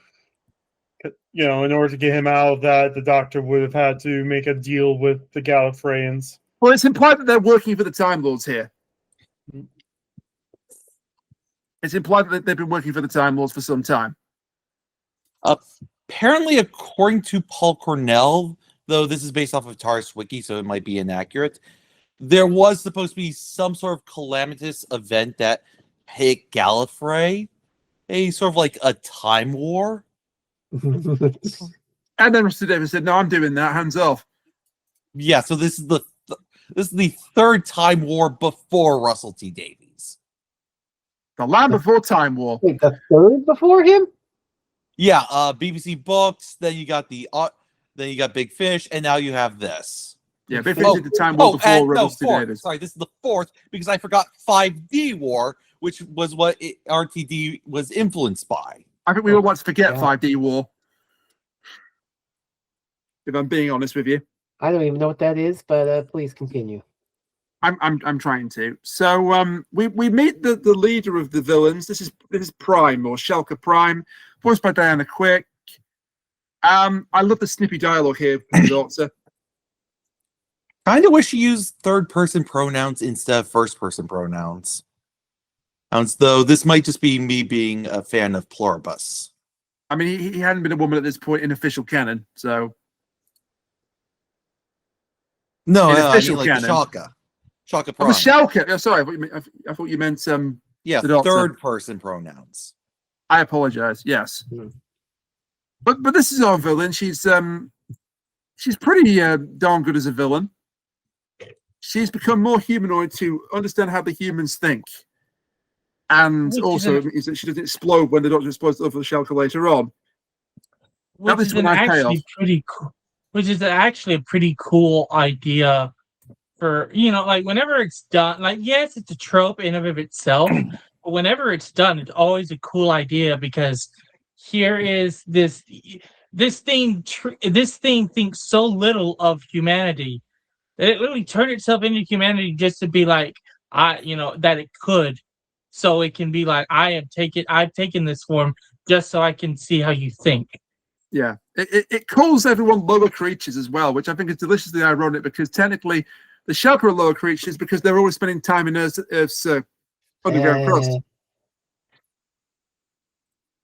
in order to get him out of that, the Doctor would have had to make a deal with the Gallifreyans. Well, it's implied that they're working for the Time Lords here. It's implied that they've been working for the Time Lords for some time. Apparently, according to Paul Cornell, though this is based off of TARDIS Wiki, so it might be inaccurate, there was supposed to be some sort of calamitous event that hit Gallifrey, a sort of like a time war. And then Russell T Davies said, "No, I'm doing that. Hands off." Yeah, so this is the third time war before Russell T Davies. The Land Before Time War. Wait, the third before him? Yeah, BBC Books. Then you got Big Fish, and now you have this. Yeah, Big Fish did the Time War before Russell T fourth. Davies. Sorry, this is the fourth because I forgot 5D War, which was what RTD was influenced by. I think we all want to forget 5D War. if I'm being honest with you. I don't even know what that is, but please continue. I'm trying to. So we meet the leader of the villains. This is Prime, or Shalka Prime, voiced by Diana Quick. I love the snippy dialogue here from the Doctor. Kind of wish you used third-person pronouns instead of first-person pronouns. Though this might just be me being a fan of pluribus. I mean, he hadn't been a woman at this point in official canon, so no, in I mean official like the canon. Shalka Oh, Prime. the Shalka. Oh, sorry, I thought you meant Yeah, the Doctor. third-person pronouns. I apologize. Yes, but this is our villain. She's pretty darn good as a villain. She's become more humanoid to understand how the humans think, and also it means that she doesn't explode when the Doctor explodes over the Shalka later on. Which is actually a pretty cool idea for, like whenever it's done, like, yes, it's a trope in and of itself, but whenever it's done, it's always a cool idea because here is this thing thinks so little of humanity that it literally turned itself into humanity just to be like, that it could. So it can be like, I've taken this form just so I can see how you think. Yeah, it calls everyone lower creatures as well, which I think is deliciously ironic because technically the Shalka are lower creatures because they're always spending time in Earth's underground crust.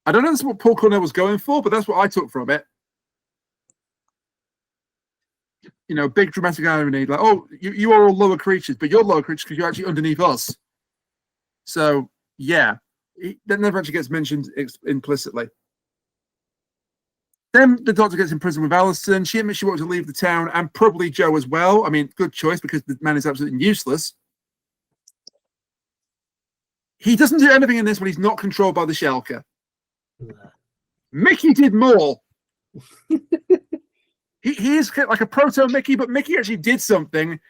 I don't know if that's what Paul Cornell was going for, but that's what I took from it. Big dramatic irony, like, oh, you are all lower creatures, but you're lower creatures because you're actually underneath us. So, yeah, that never actually gets mentioned implicitly. Then the Doctor gets in prison with Alison. She admits she wants to leave the town, and probably Joe as well. I mean, good choice because the man is absolutely useless. He doesn't do anything in this when he's not controlled by the Shalka. Mickey did more. He is like a proto-Mickey, but Mickey actually did something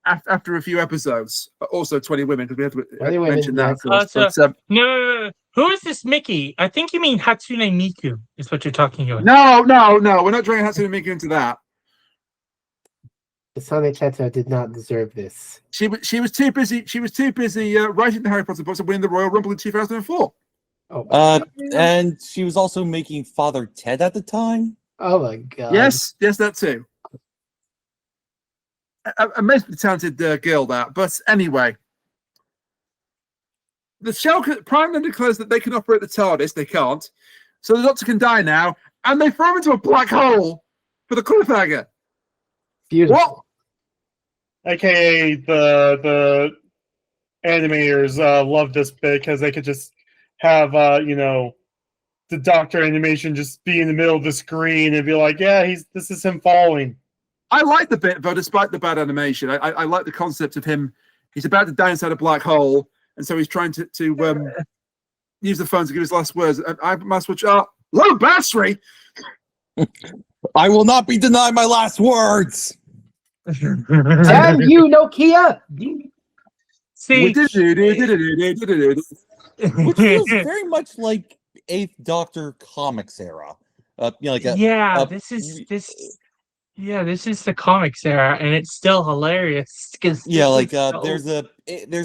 after a few episodes. Also 20 women, because we have to mention that. No. Who is this Mickey? I think you mean Hatsune Miku is what you're talking about. No. We're not drawing Hatsune Miku into that. Asane Teto did not deserve this. She was too busy. She was too busy writing the Harry Potter books and winning the Royal Rumble in 2004. And she was also making Father Ted at the time. Oh my god! Yes, that too. Amazingly talented girl, that. But anyway, the Shalka Prime then declares that they can operate the TARDIS. They can't, so the Doctor can die now, and they throw him into a black hole for the cliffhanger. Beautiful. What? AKA the animators love this bit because they could just have the Doctor animation just be in the middle of the screen and be like, yeah, this is him falling. I like the bit, though, despite the bad animation. I like the concept of him. He's about to die inside a black hole, and so he's trying to use the phone to give his last words. I must switch up. Low battery. I will not be denied my last words. Damn you, Nokia! See, Which feels very much like 8th Doctor comics era. this is the comics era, and it's still hilarious because there's a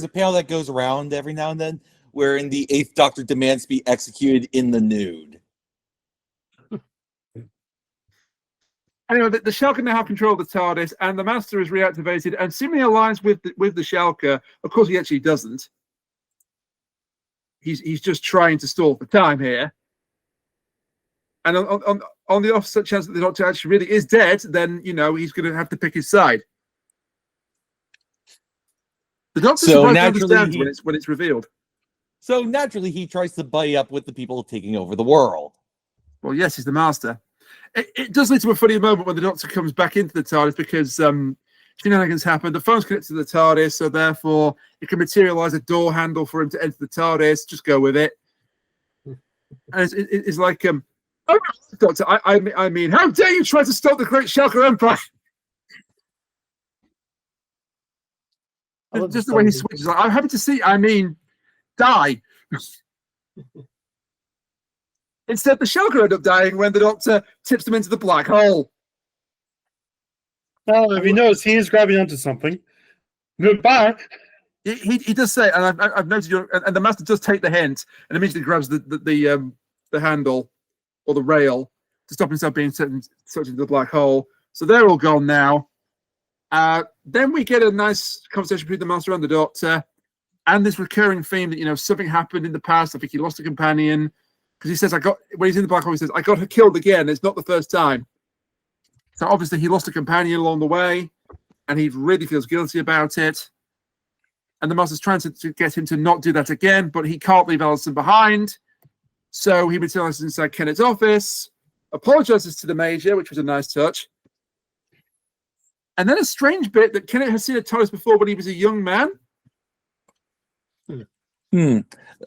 panel that goes around every now and then wherein the 8th Doctor demands to be executed in the nude. Anyway, the Shalka now have control of the TARDIS, and the Master is reactivated and seemingly aligns with the Shalka. Of course, he actually doesn't. He's just trying to stall for time here. And on the off chance that the Doctor actually really is dead, then he's going to have to pick his side. The Doctor understands when it's revealed. So naturally, he tries to buddy up with the people taking over the world. Well, yes, he's the Master. It does lead to a funny moment when the Doctor comes back into the TARDIS because shenanigans happen. The phone's connected to the TARDIS, so therefore it can materialize a door handle for him to enter the TARDIS. Just go with it. And it's like, oh, Doctor, I mean, how dare you try to stop the great Shalka Empire? Just the way he switches. Like, I'm happy to see. I mean, die. Instead, the Shalka end up dying when the Doctor tips them into the black hole. Well, if you notice, he is grabbing onto something. Goodbye. He does say, and I've noticed, and the master does take the hint and immediately grabs the handle or the rail to stop himself being sucked into the black hole. So they're all gone now. Then we get a nice conversation between the master and the doctor, and this recurring theme that something happened in the past. I think he lost a companion because he says when he's in the black hole, he says I got her killed again. It's not the first time. So obviously he lost a companion along the way, and he really feels guilty about it. And the master's trying to get him to not do that again, but he can't leave Alison behind. So he materializes inside Kennett's office, apologizes to the Major, which was a nice touch. And then a strange bit that Kennett has seen at times before when he was a young man.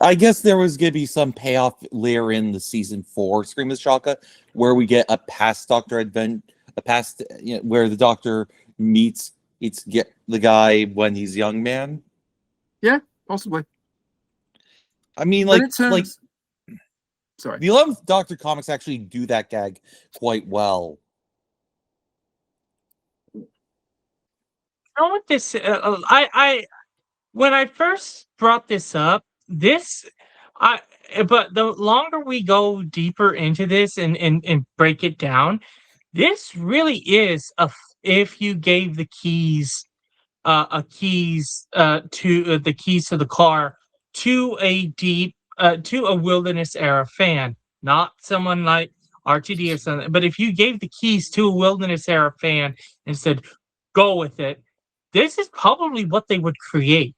I guess there was going to be some payoff later in the season 4 Scream of Shalka, where we get a past Doctor where the Doctor meets the guy when he's a young man. Yeah, possibly. I mean, sorry. The 11th Doctor comics actually do that gag quite well. know what this I when I first brought this up, but the longer we go deeper into this and break it down, this really is if you gave the keys to the keys to the car to a Wilderness era fan, not someone like RTD or something, but if you gave the keys to a Wilderness era fan and said, go with it, this is probably what they would create.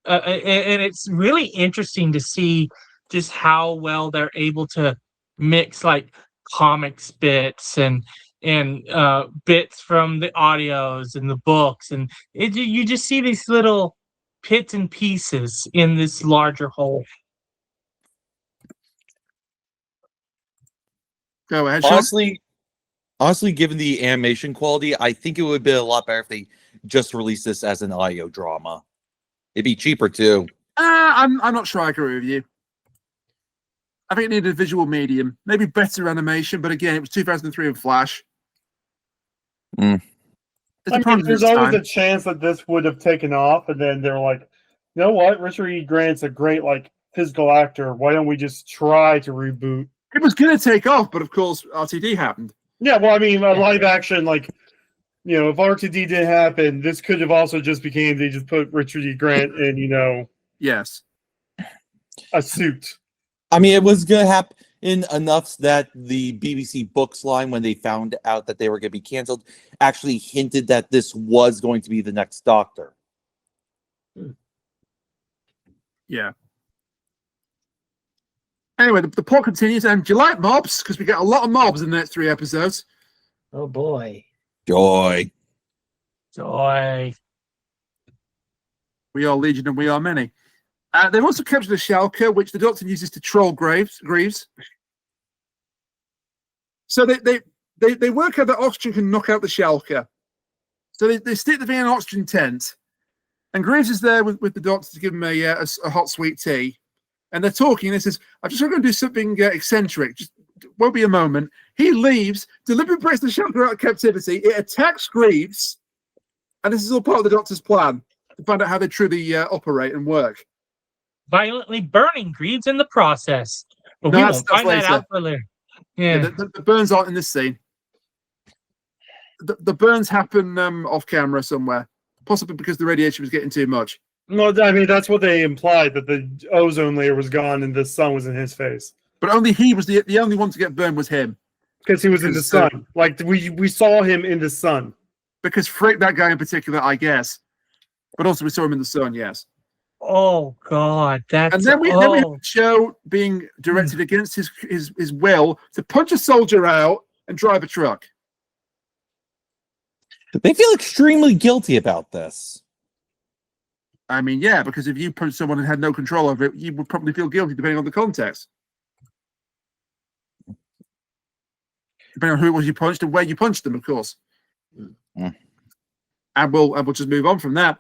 And it's really interesting to see just how well they're able to mix like comics bits and bits from the audios and the books, and you just see these little bits and pieces in this larger whole. Go ahead, Sean. Honestly, given the animation quality, I think it would be a lot better if they just released this as an audio drama. It'd be cheaper too. I'm not sure I agree with you. I think it needed a visual medium, maybe better animation, but again, it was 2003 in Flash. There's always a chance that this would have taken off, and then they're like, you know what, Richard E. Grant's a great physical actor. Why don't we just try to reboot? It was going to take off, but of course, RTD happened. Yeah, well, I mean, a live action, if RTD didn't happen, this could have also just became they just put Richard E. Grant in, yes, a suit. I mean, it was going to happen enough that the BBC Books line, when they found out that they were going to be canceled, actually hinted that this was going to be the next Doctor. Yeah. Anyway, the plot continues, and do you like mobs? Because we get a lot of mobs in the next 3 episodes. Oh boy. Joy. We are legion and we are many. They've also captured a Shalka, which the Doctor uses to troll Greaves. So they work out that oxygen can knock out the Shalka. So they stick the thing in an oxygen tent, and Greaves is there with the Doctor to give him a hot sweet tea. And they're talking, and he says, I'm just going to do something eccentric. Just won't be a moment. He leaves, deliberately breaks the Shalka out of captivity. It attacks Greaves, and this is all part of the Doctor's plan to find out how they truly operate and work. Violently burning Greaves in the process. But we won't find that out for later. Yeah. The burns aren't in this scene. The burns happen off camera somewhere, possibly because the radiation was getting too much. Well, I mean, that's what they implied, that the ozone layer was gone and the sun was in his face. But only he was the only one to get burned was him. Because he was in the sun. We saw him in the sun. Because Frick, that guy in particular, I guess. But also we saw him in the sun, yes. Oh God, that's and then we have Joe being directed against his will to punch a soldier out and drive a truck. They feel extremely guilty about this. I mean, yeah, because if you punched someone and had no control over it, you would probably feel guilty depending on the context. Depending on who it was you punched and where you punched them, of course. And we'll just move on from that.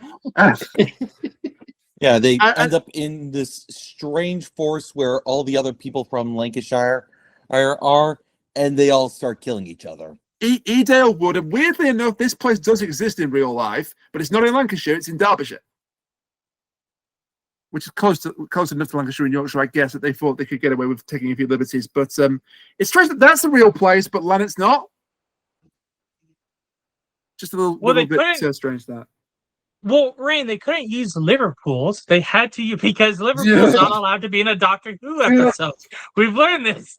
Yeah, they end up in this strange force where all the other people from Lancashire are, and they all start killing each other. Edale Wood, and weirdly enough, this place does exist in real life, but it's not in Lancashire, it's in Derbyshire. Which is close enough to Lancashire and Yorkshire, I guess, that they thought they could get away with taking a few liberties. But it's strange that that's the real place, but Lannet's not. Just a little bit strange that. Well, Rain, they couldn't use Liverpool's. They had to use because Liverpool's not allowed to be in a Doctor Who episode. We've learned this.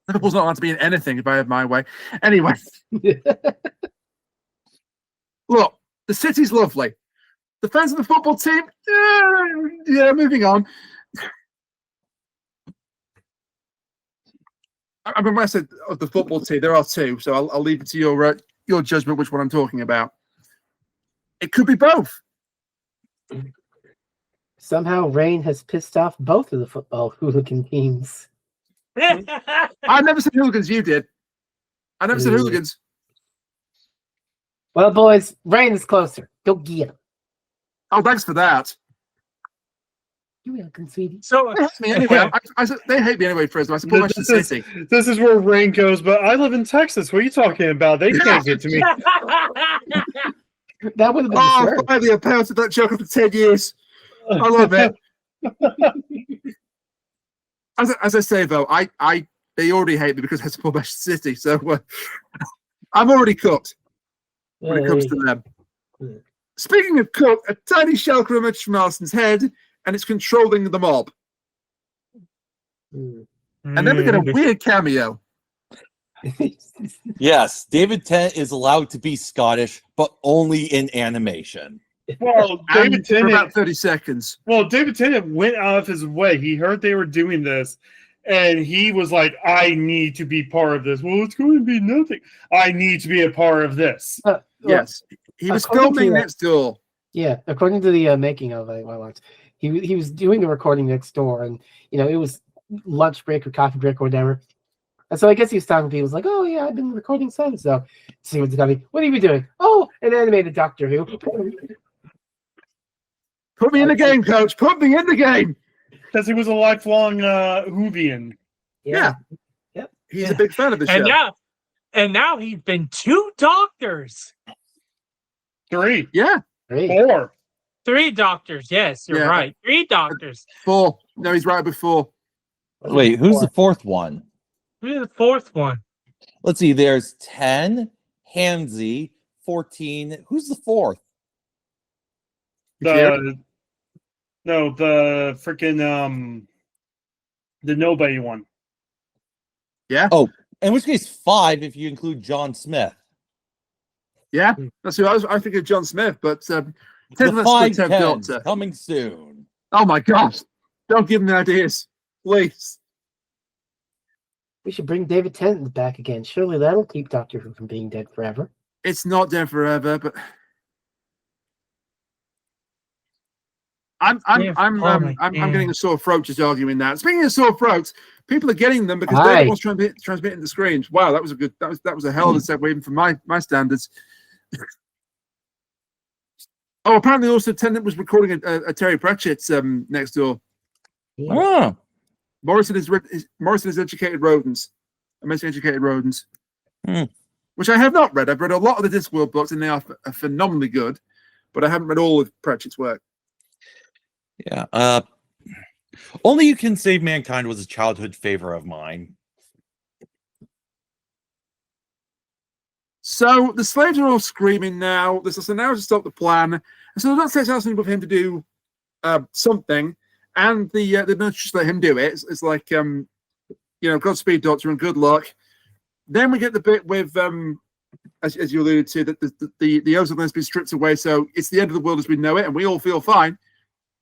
Liverpool's not allowed to be in anything if I have my way. Anyway. Look, the city's lovely. The fans of the football team, yeah, moving on. I mean, when I said of the football team, there are two, so I'll leave it to your judgment which one I'm talking about. It could be both. Somehow, Rain has pissed off both of the football hooligan teams. I've never said hooligans. You did. I never said hooligans. Well, boys, Rain is closer. Go get him. Oh, thanks for that. You're welcome, sweetie. So They hate me anyway. They hate me anyway, Fresno. I support Manchester City. This is where Rain goes, but I live in Texas. What are you talking about? They can't get to me. That would have been Oh, finally, I pounced that joke after 10 years. I love it. As I say, though, they already hate me because I support Manchester City. So I'm already cooked when it comes to them. Speaking of cook, a tiny Shalka emerges from Alison's head, and it's controlling the mob. And then we get a weird cameo. Yes, David Tennant is allowed to be Scottish, but only in animation. Well, David For Tennant, about 30 seconds. well, David Tennant went out of his way. He heard they were doing this, and he was like, "I need to be part of this." Well, it's going to be nothing. I need to be a part of this. Yes. He was filming next door. Yeah, according to the making of it, he was doing the recording next door, and it was lunch break or coffee break or whatever. And so I guess he was talking to people. He was like, "Oh yeah, I've been recording so and so." See what's coming. What are you doing? Oh, an animated Doctor Who. Put me in the game, coach. Put me in the game. Because he was a lifelong Whovian. Yeah. Yep. He's a big fan of the show. And now he's been 2 doctors. 3. Yeah. 4. 3 doctors. Yes, you're right. 3 doctors. 4. No, he's right before. Wait, who's the 4th one? Who's the 4th one? Let's see. There's 10, 14. Who's the 4th? The freaking the nobody one. Yeah. Oh, in which case 5 if you include John Smith. Yeah, that's who I think of John Smith, but The 510 coming soon. Oh my gosh! Don't give me ideas, please. We should bring David Tennant back again. Surely that'll keep Doctor Who from being dead forever. It's not dead forever, but I'm getting a sore throat just arguing that. Speaking of sore throats, people are getting them because David wants transmitting the screens. Wow, that was a hell of a segue even from my standards. Oh, apparently also Tennant was recording a Terry Pratchett next door. Yeah. Oh. Morrison has educated rodents, immensely educated rodents, which I have not read. I've read a lot of the Discworld books, and they are phenomenally good, but I haven't read all of Pratchett's work. Yeah. Only You Can Save Mankind was a childhood favorite of mine. So the slaves are all screaming now. So now to stop the plan. And so they're not something with him to do something. And they don't just let him do it. It's like, Godspeed, Doctor, and good luck. Then we get the bit with, as you alluded to, that the ozone has been stripped away. So it's the end of the world as we know it. And we all feel fine,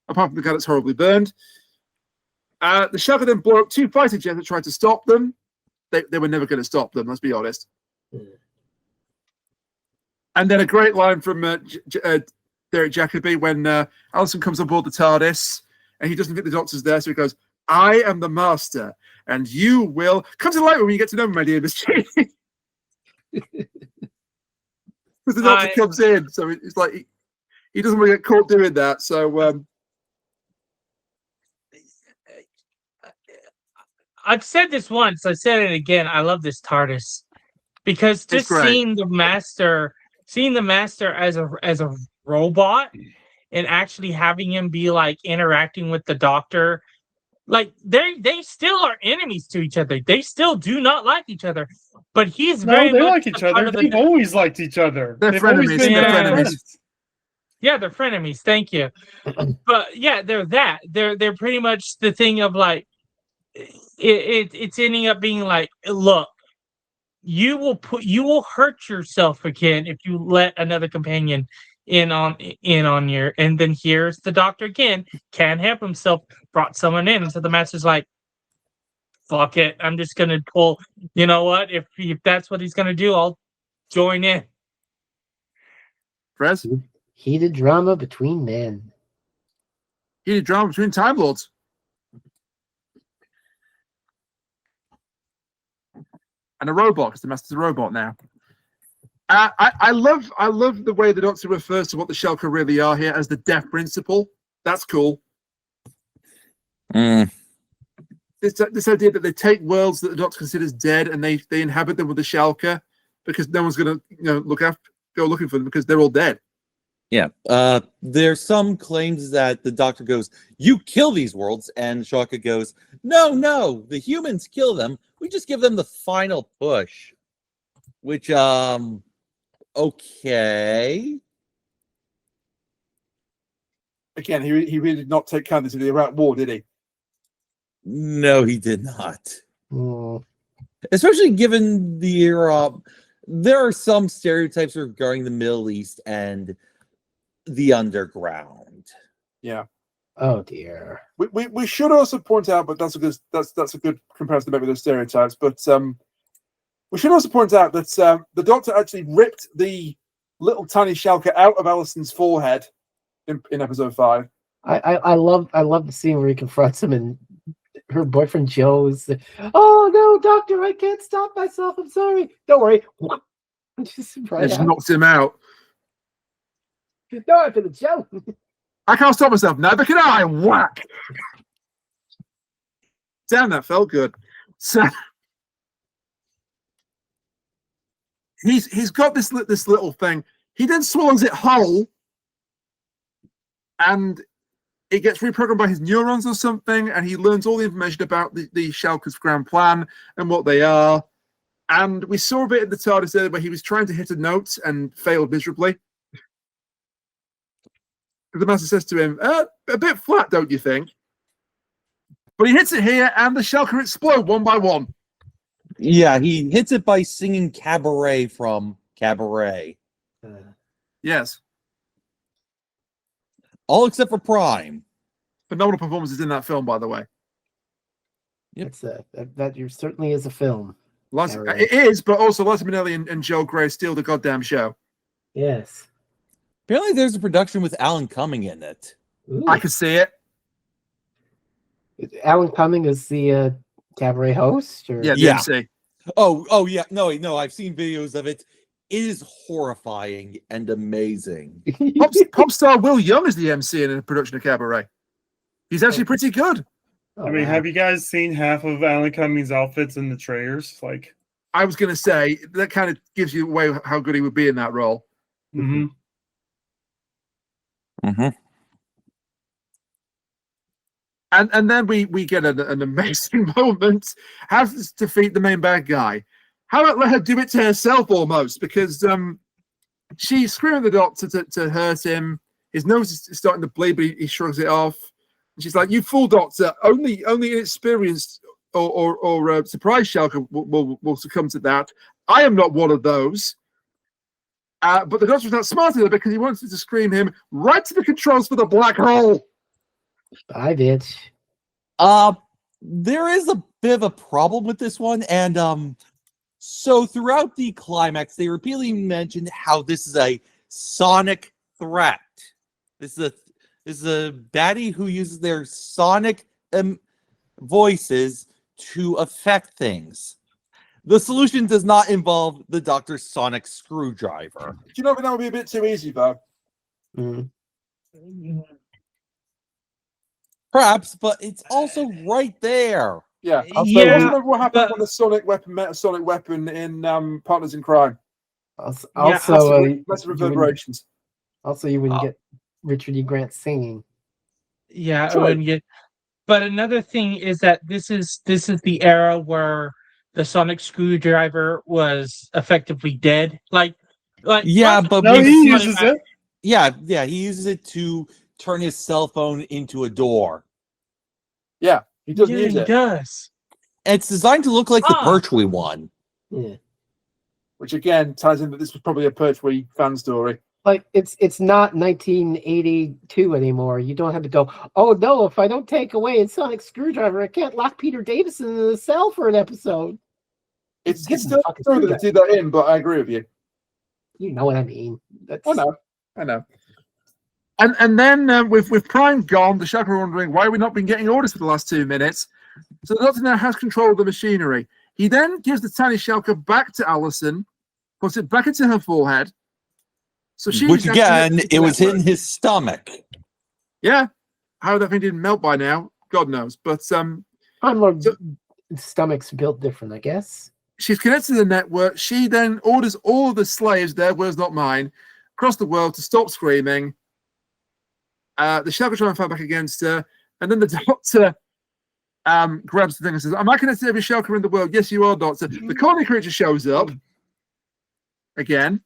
apart from the guy that's horribly burned. The Shalka then blow up 2 fighter jets that tried to stop them. They were never going to stop them, let's be honest. And then a great line from Derek Jacobi when Alison comes on board the TARDIS and he doesn't think the Doctor's there, so he goes, "I am the Master, and you will..." Comes to light when you get to know me, my dear Miss Cheney. Because the Doctor comes in, so it's like he doesn't want to get caught doing that. So I've said this once. I said it again. I love this TARDIS. because It's just great. seeing the master as a robot and actually having him be like interacting with the Doctor, like they still are enemies to each other. They still do not like each other, but he's No, very they much like each a part other. of the They've always liked each other. They're They've always frenemies. been They're best frenemies. friends. Yeah, they're frenemies. Thank you. But yeah, they're pretty much the thing of like it's ending up being like, look, you will hurt yourself again if you let another companion in on your. And then here's the Doctor again, can't help himself, brought someone in, and so the master's like, fuck it, I'm just gonna pull. You know what? If that's what he's gonna do, I'll join in. Prez, Heated drama between men. heated drama between Time Lords. And a robot, because the Master's a robot now. I love the way the Doctor refers to what the Shalka really are here as the death principle. That's cool. This idea that they take worlds that the Doctor considers dead and they inhabit them with the Shalka because no one's going to go looking for them because they're all dead. Yeah. There's some claims that the Doctor goes, "You kill these worlds," and Shalka goes, "No, the humans kill them. We just give them the final push." Which, okay. Again, he really did not take kindness to the Iraq War, did he? No, he did not. Mm. Especially given the era, there are some stereotypes regarding the Middle East and the underground. Yeah. Oh dear. We should also point out, but that's a good comparison to make with those stereotypes. But we should also point out that the Doctor actually ripped the little tiny Shalka out of Alison's forehead in episode 5. I love the scene where he confronts him and her boyfriend Joe's. Oh no, Doctor, I can't stop myself. I'm sorry. Don't worry. Just right Just out. knocked him out. No, I feel the Joe. I can't stop myself. Neither can I. Whack. Damn, that felt good. So he's got this little thing. He then swallows it whole, and it gets reprogrammed by his neurons or something, and he learns all the information about the Shalka's grand plan and what they are. And we saw a bit in the TARDIS there where he was trying to hit a note and failed miserably. The Master says to him, a bit flat, don't you think? But he hits it here, and the Shalka explode one by one. Yeah, he hits it by singing Cabaret from Cabaret. Yes. All except for Prime. Phenomenal performances in that film, by the way. Yep. That certainly is a film. It is, but also Liza Minnelli and Joe Gray steal the goddamn show. Yes. Apparently there's a production with Alan Cumming in it. Ooh. I can see it. Alan Cumming is the cabaret host? Or? Yeah, the Yeah. MC. Oh yeah. No, I've seen videos of it. It is horrifying and amazing. Pop star Will Young is the MC in a production of Cabaret. He's actually pretty good. Oh, I mean, wow. have you guys seen half of Alan Cumming's outfits in the trailers? Like, I was going to say, that kind of gives you away how good he would be in that role. mm-hmm. Mm-hmm. And then we get an amazing moment. How to defeat the main bad guy. How about let her do it to herself almost? Because she's screaming at the Doctor to hurt him. His nose is starting to bleed, but he shrugs it off. And she's like, "You fool, Doctor! Only inexperienced or surprised Shalka will succumb to that. I am not one of those." But the Doctor's not smart enough because he wanted to scream him right to the controls for the black hole. Bye, bitch. There is a bit of a problem with this one, and so throughout the climax, they repeatedly mentioned how this is a sonic threat. This is a baddie who uses their sonic voices to affect things. The solution does not involve the Doctor's sonic screwdriver. Do you know that would be a bit too easy, though? Mm. Perhaps, but it's also right there. Yeah. Yeah, Remember what happened but- when the Sonic weapon met a Sonic weapon in Partners in Crime? Also, Massive reverberations. you wouldn't Oh. get Richard E. Grant singing. Yeah, I True. wouldn't get. But another thing is that this is the era where the sonic screwdriver was effectively dead. Yeah, but No, with- he uses it. yeah, he uses it to turn his cell phone into a door. Yeah, he doesn't use he it. does. And it's designed to look like the Ah. Pertwee one. Yeah. Which again ties in that this was probably a Pertwee fan story. Like it's not 1982 anymore. You don't have to go, oh no, if I don't take away a sonic screwdriver, I can't lock Peter Davison in the cell for an episode. It's Give him still the fucking true that they did that in, but I agree with you. You know what I mean. That's I know. And then with Prime gone, the Shalka are wondering why we've not been getting orders for the last 2 minutes. So the Doctor now has control of the machinery. He then gives the tiny Shalka back to Alison, puts it back into her forehead. So she, Which again, it was in his stomach. Yeah, how that thing didn't melt by now, God knows. But Time Lord's stomach's built different, I guess. she's connected to the network. She then orders all of the slaves, their words, not mine, across the world to stop screaming. The Shalka try and fight back against her, and then the Doctor grabs the thing and says, "Am I connected to every Shalka in the world?" "Yes, you are, Doctor." The colony creature shows up again,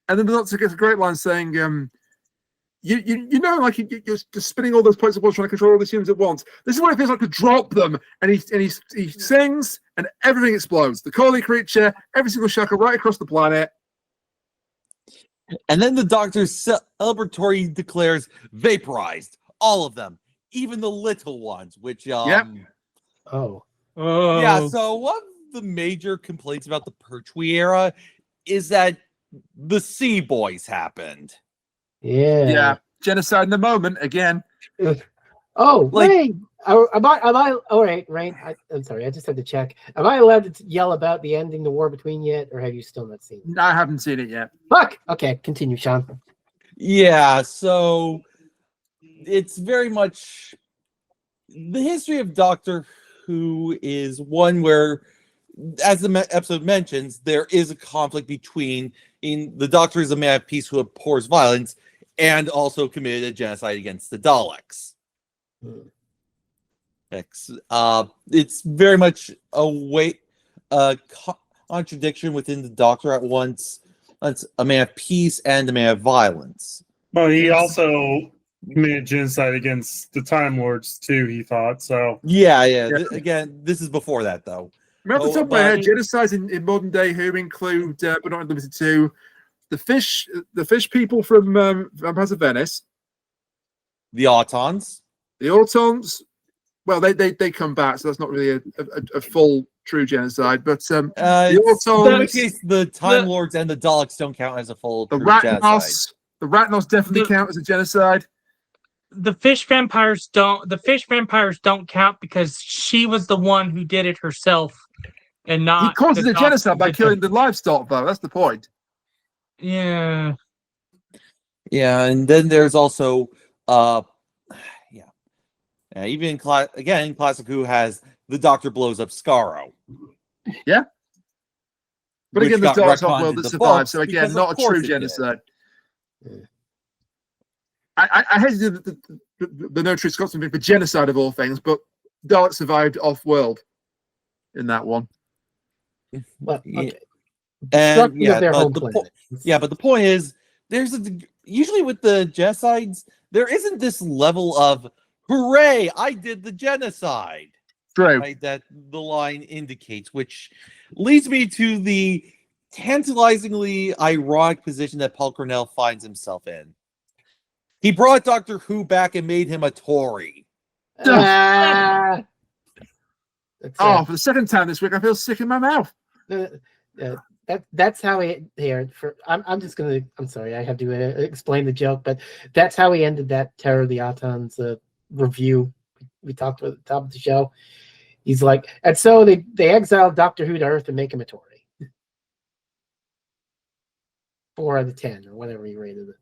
and then the Doctor gets a great line saying, "You know, like you're just spinning all those points of water trying to control all these humans at once. This is what it feels like to drop them." And he sings, and everything explodes. The colony creature, every single Shalka right across the planet. And then the Doctor celebratory declares vaporized, all of them, even the little ones, which Yep. Oh. Yeah, so one of the major complaints about the Pertwee era is that the Sea Boys happened. Yeah. Genocide in the moment again. Oh, Like- wait. Am I all right, Rain? I'm sorry, I just had to check. Am I allowed to yell about the ending the war between yet, or have you still not seen it? I haven't seen it yet. Fuck. Okay, continue, Sean. Yeah, so it's very much the history of Doctor Who is one where, as the episode mentions, there is a conflict between the Doctor is a man of peace who abhors violence and also committed a genocide against the Daleks. It's very much a contradiction within the Doctor at once. It's a man of peace and a man of violence. Well, he also committed genocide against the Time Lords too. He thought so. Yeah. Yeah. Again, this is before that, though. Remember the top of my but- head, genocides in modern day who include, but not limited to, the fish people from Vampires of Venice, The Autons. the Autons. Well, they come back, so that's not really a full true genocide. But the In Autons, which case, the Time Lords and the Daleks don't count as a full the true genocide. Ratnos, the Ratnos definitely count as a genocide. The fish vampires don't. The fish vampires don't count because she was the one who did it herself, and not. He causes the a Doctor genocide by did killing it. the livestock, though. That's the point. Yeah. Yeah, and then there's also even in Classic Who has the Doctor blows up Scarrow. Yeah. But which again, the got Daleks retconned off-world in that the survived. books So again, because of not a course true it did. genocide. I hate to do the no true Scotsman thing for genocide of all things, but Daleks survived off-world in that one. Well, Yeah. okay. And Destruction of their but home the planet. but the point is, usually with the genocides, there isn't this level of hooray, I did the genocide. True. Right, that the line indicates, which leads me to the tantalizingly ironic position that Paul Cornell finds himself in. He brought Doctor Who back and made him a Tory. Ah! That's, Oh, for the second time this week, I feel sick in my mouth. that's how he here. I'm sorry, I have to explain the joke, but that's how he ended that Terror of the Autons review we talked about at the top of the show. He's like, and so they exiled Doctor Who to Earth and make him a Tory. 4 out of 10 or whatever he rated it.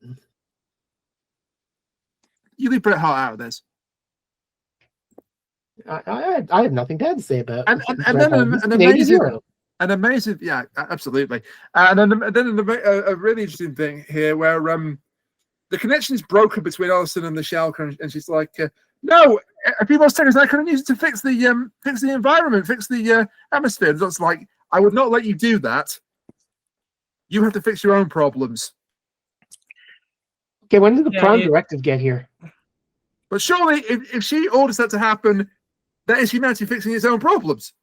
You leave Bret Hart out of this. I have nothing bad to say about And then He's an Canadian amazing, hero. yeah, absolutely. And then a really interesting thing here where the connection is broken between Alison and the Shalka, and she's like, no, people are saying I couldn't use it to fix the environment, fix the atmosphere. And it's like, I would not let you do that. You have to fix your own problems. Okay, when did the Prime Directive get here? But surely, if she orders that to happen, that is humanity fixing its own problems.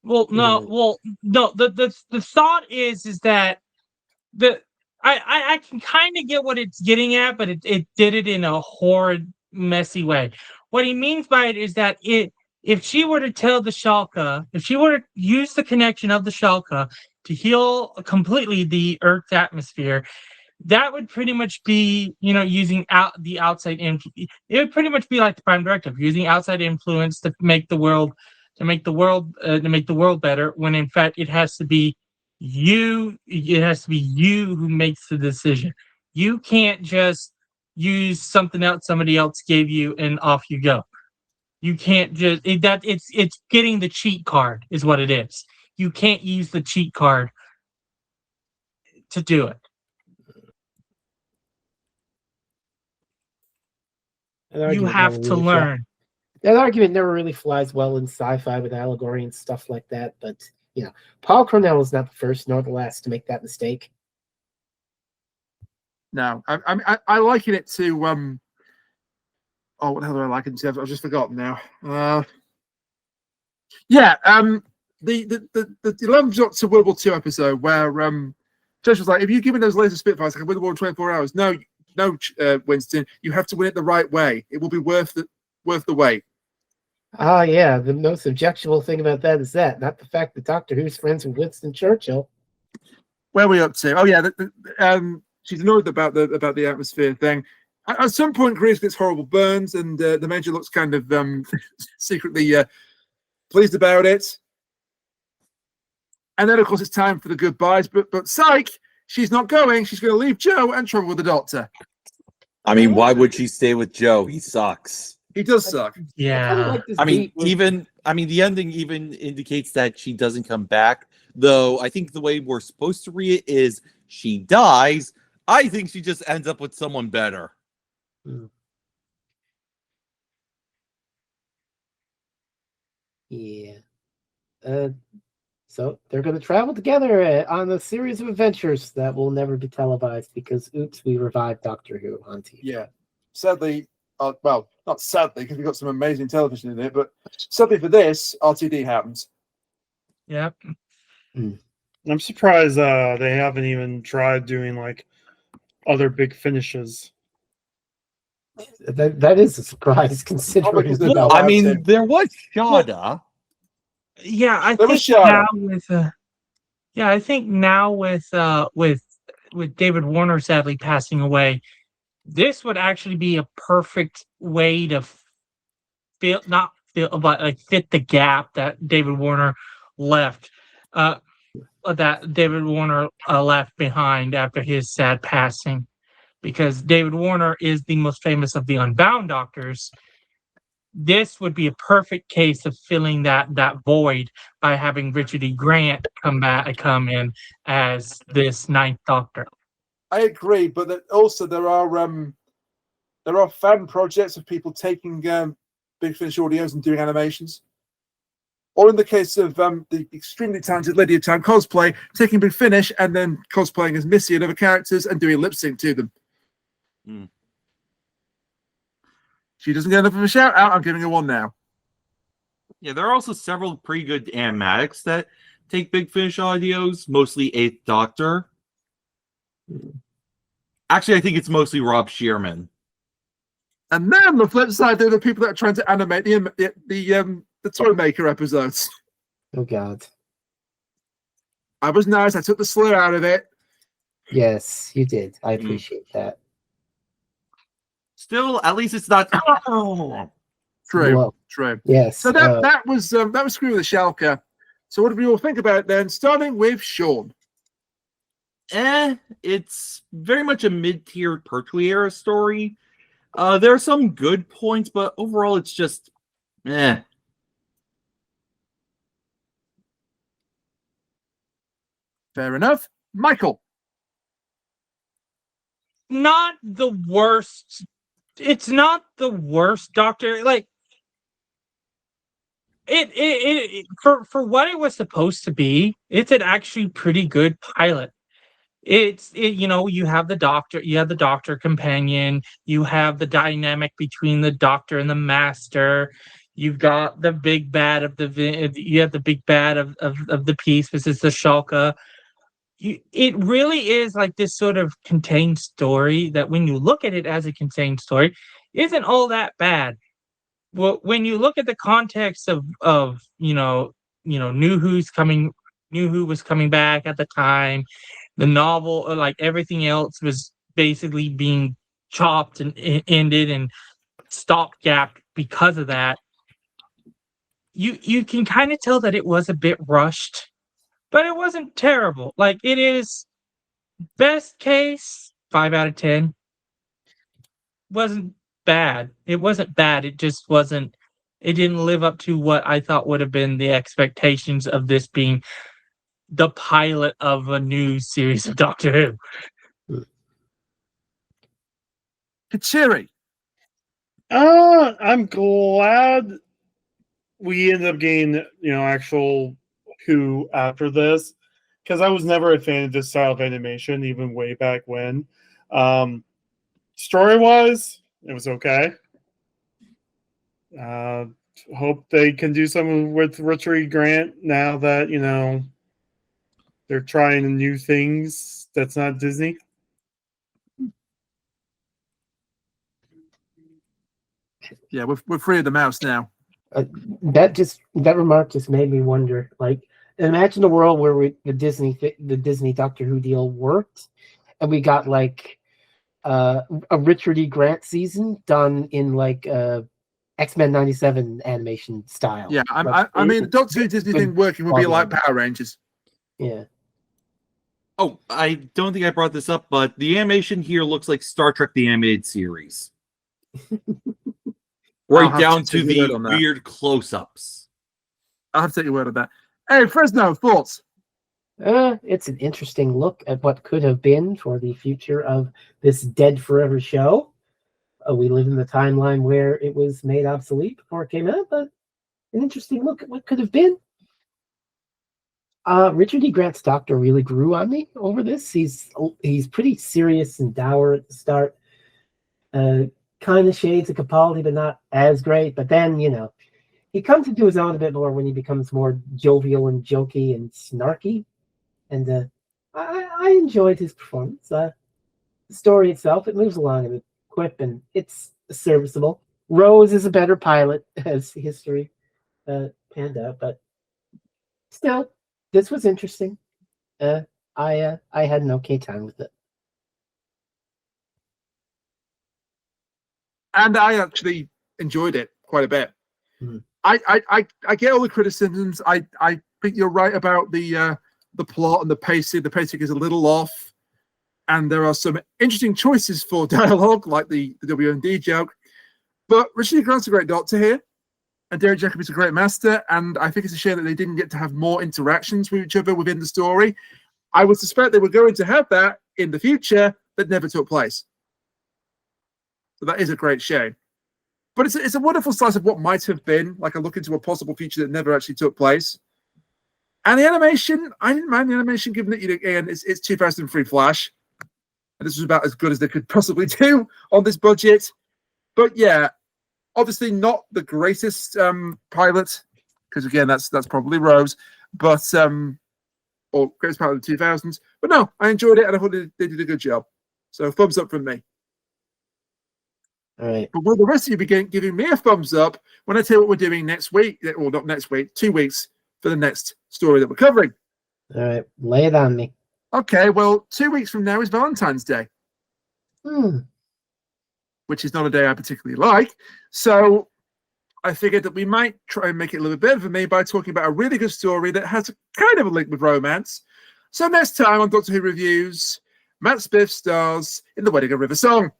Well, no. The thought is that I can kind of get what it's getting at, but it did it in a horrid, messy way. What he means by it is that if she were to tell the Shalka, if she were to use the connection of the Shalka to heal completely the Earth's atmosphere, that would pretty much be, using the outside influence. It would pretty much be like the Prime Directive, using outside influence to make the world better. When in fact it has to be you. It has to be you who makes the decision. You can't just use something else somebody else gave you and off you go. You can't just it's getting the cheat card is what it is. You can't use the cheat card to do it. You have to learn. That argument never really flies well in sci-fi with allegory and stuff like that. But Paul Cornell is not the first nor the last to make that mistake. No, I liken it to what the hell do I liken it to? I've just forgotten now. The 11th Doctor World War II episode where Josh was like, if you give me those laser Spitfires, I can win the war in 24 hours. No, Winston, you have to win it the right way. It will be worth the wait. Ah, yeah. The most objectionable thing about that is not the fact that Doctor Who's friends with Winston Churchill. Where are we up to? Oh yeah, she's annoyed about the atmosphere thing. At some point, Grace gets horrible burns, and the Major looks kind of secretly pleased about it. And then, of course, it's time for the goodbyes. But psych, she's not going. She's going to leave Joe and travel with the Doctor. I mean, why would she stay with Joe? He sucks. He does suck. Yeah. The ending even indicates that she doesn't come back. Though I think the way we're supposed to read it is she dies. I think she just ends up with someone better. Yeah. So they're going to travel together on a series of adventures that will never be televised because, oops, we revived Doctor Who on TV. Yeah. Sadly, well, not sadly, because we've got some amazing television in it, but sadly for this, RTD happens. Yep. I'm surprised they haven't even tried doing like other big finishes. That is a surprise considering. There was Shada. Yeah, I think now with David Warner sadly passing away, this would actually be a perfect way to fit the gap that David Warner left. Left behind after his sad passing, because David Warner is the most famous of the Unbound Doctors. This would be a perfect case of filling that void by having Richard E. Grant come in as this Ninth Doctor. I agree, but also there are fan projects of people taking Big Finish audios and doing animations. Or in the case of the extremely talented Lady of Time cosplay, taking Big Finish and then cosplaying as Missy and other characters and doing lip sync to them. She doesn't get enough of a shout out. I'm giving her one now. Yeah, there are also several pretty good animatics that take Big Finish audios, mostly Eighth Doctor. Actually, I think it's mostly Rob Shearman. And then on the flip side, there are the people that are trying to animate the Toy Maker episodes. Oh God. I was nice. I took the slur out of it. Yes, you did. I appreciate that. Still, at least it's not. True. Whoa. True. Yes. So that was Screw with the Shalka. So what do we all think about it then? Starting with Sean. It's very much a mid-tier Pertwee era story. There are some good points, but overall it's just Eh. Fair enough. Michael. Not the worst. It's not the worst Doctor. Like it for what it was supposed to be. It's an actually pretty good pilot. You have the Doctor companion, you have the dynamic between the Doctor and the Master. You've got the big bad of you have the big bad of the piece, which is the Shalka. It really is like this sort of contained story that when you look at it as a contained story, isn't all that bad. Well, when you look at the context of New Who was coming back at the time, the novel, like everything else, was basically being chopped and ended and stopgapped because of that. You can kind of tell that it was a bit rushed, but it wasn't terrible. Like, it is best case 5 out of 10. Wasn't bad. It wasn't bad. It just wasn't. It didn't live up to what I thought would have been the expectations of this being the pilot of a new series of Doctor Who. Kuchiri. I'm glad we ended up getting, actual Who after this, because I was never a fan of this style of animation, even way back when. Story-wise, it was okay. Hope they can do something with Richard Grant now that, they're trying new things that's not Disney. Yeah, we're free of the mouse now. That remark just made me wonder. Like, imagine a world where the Disney Doctor Who deal worked, and we got like a Richard E. Grant season done in like X-Men '97 animation style. Yeah, I mean, the Doctor Who Disney thing working would be like Power Rangers. Yeah. Oh, I don't think I brought this up, but the animation here looks like Star Trek the Animated Series. Right down to the weird close-ups. I'll have to take your word on that. Hey, Fresno, thoughts? It's an interesting look at what could have been for the future of this dead forever show. We live in the timeline where it was made obsolete before it came out, but an interesting look at what could have been. Richard E. Grant's Doctor really grew on me over this. He's pretty serious and dour at the start. Kind of shades of Capaldi, but not as great. But then, he comes into his own a bit more when he becomes more jovial and jokey and snarky. And I enjoyed his performance. The story itself, it moves along in a quip, and it's serviceable. Rose is a better pilot, as history panned out. But still, this was interesting. I had an okay time with it. And I actually enjoyed it quite a bit. Mm. I get all the criticisms. I think you're right about the plot and the pacing. The pacing is a little off, and there are some interesting choices for dialogue, like the WMD joke. But Richard E. Grant's a great Doctor here, and Derek Jacobi is a great Master. And I think it's a shame that they didn't get to have more interactions with each other within the story. I would suspect they were going to have that in the future that never took place. So that is a great shame. But it's a wonderful slice of what might have been, like a look into a possible future that never actually took place. And the animation, I didn't mind the animation, given that, again, it's 2003 Flash. And this was about as good as they could possibly do on this budget. But yeah, obviously not the greatest pilot, because again, that's probably Rose, but or greatest pilot of the 2000s. But no, I enjoyed it, and I thought they did a good job. So thumbs up from me. All right. But will the rest of you be giving me a thumbs up when I tell you what we're doing next week? Or not next week, 2 weeks for the next story that we're covering. All right. Lay it on me. Okay, well, 2 weeks from now is Valentine's Day. Which is not a day I particularly like. So I figured that we might try and make it a little bit better for me by talking about a really good story that has a kind of a link with romance. So next time on Doctor Who Reviews, Matt Spiff stars in The Wedding of River Song.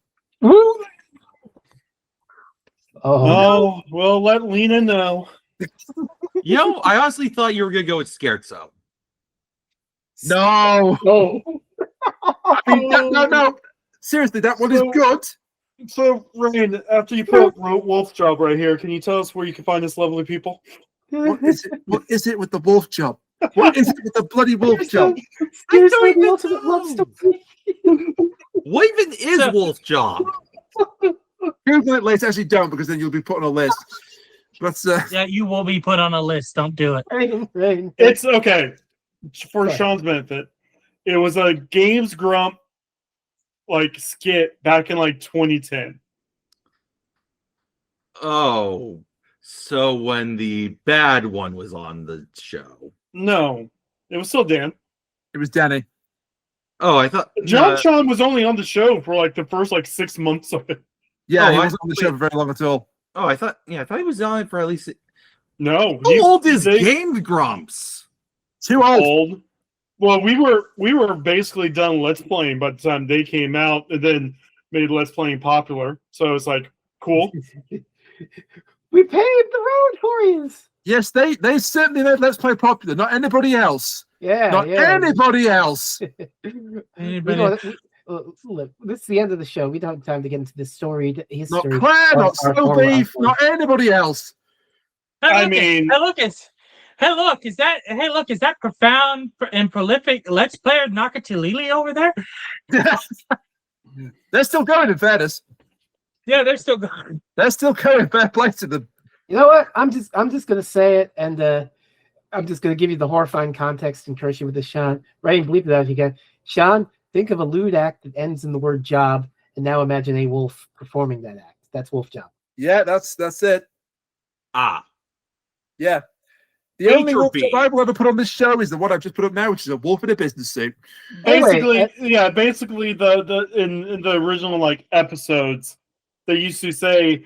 Woo! Oh, well, let Lena know. You know, I honestly thought you were gonna go with Scherzo. No. Oh. I mean, no. Seriously, that one is good. So, Rain, after you put Wolf Job right here, can you tell us where you can find this lovely people? What is it? What is it with the wolf job? What is it with the bloody wolf job? Seriously, the ultimate love story. What even is Wolf Job? Google it later. Actually, don't, because then you'll be put on a list. But Yeah, you will be put on a list. Don't do it. Rain. It's okay. For Okay. Sean's benefit, it was a Games Grump skit back in 2010. Oh, so when the bad one was on the show. No, it was still Dan. it was Danny. Oh, I thought John Sean was only on the show for the first 6 months of it. Yeah, Oh, he I- wasn't on the show for very long at all. Oh, I thought he was on it for at least. No, How old is Game Grumps? Too old. old. Well, we were basically done Let's Playing by the time they came out, and then made Let's Playing popular. So it's cool. We paved the road for you. Yes, they certainly made Let's Play popular. Not anybody else. Yeah, Not yeah. anybody else. Anybody? Look, this is the end of the show. We don't have time to get into this story, Not history. Claire, of not our Snow former Beef, husband. not anybody else. I mean- Hey, look, is that profound and prolific Let's Player Nakatilili over there? They're still going, in fairness. Yeah, they're still going. They're still going. Fair play to them. You know what? I'm just gonna say it, and I'm just gonna give you the horrifying context and curse you with this, Sean. Right, bleep it out if you can. Sean, think of a lewd act that ends in the word job, and now imagine a wolf performing that act. That's wolf job. Yeah, that's it. Ah, Yeah. The H only or wolf B? job I will ever put on this show is the one I've just put up now, which is a wolf in a business suit. Basically, Anyway, basically the in the original episodes, they used to say,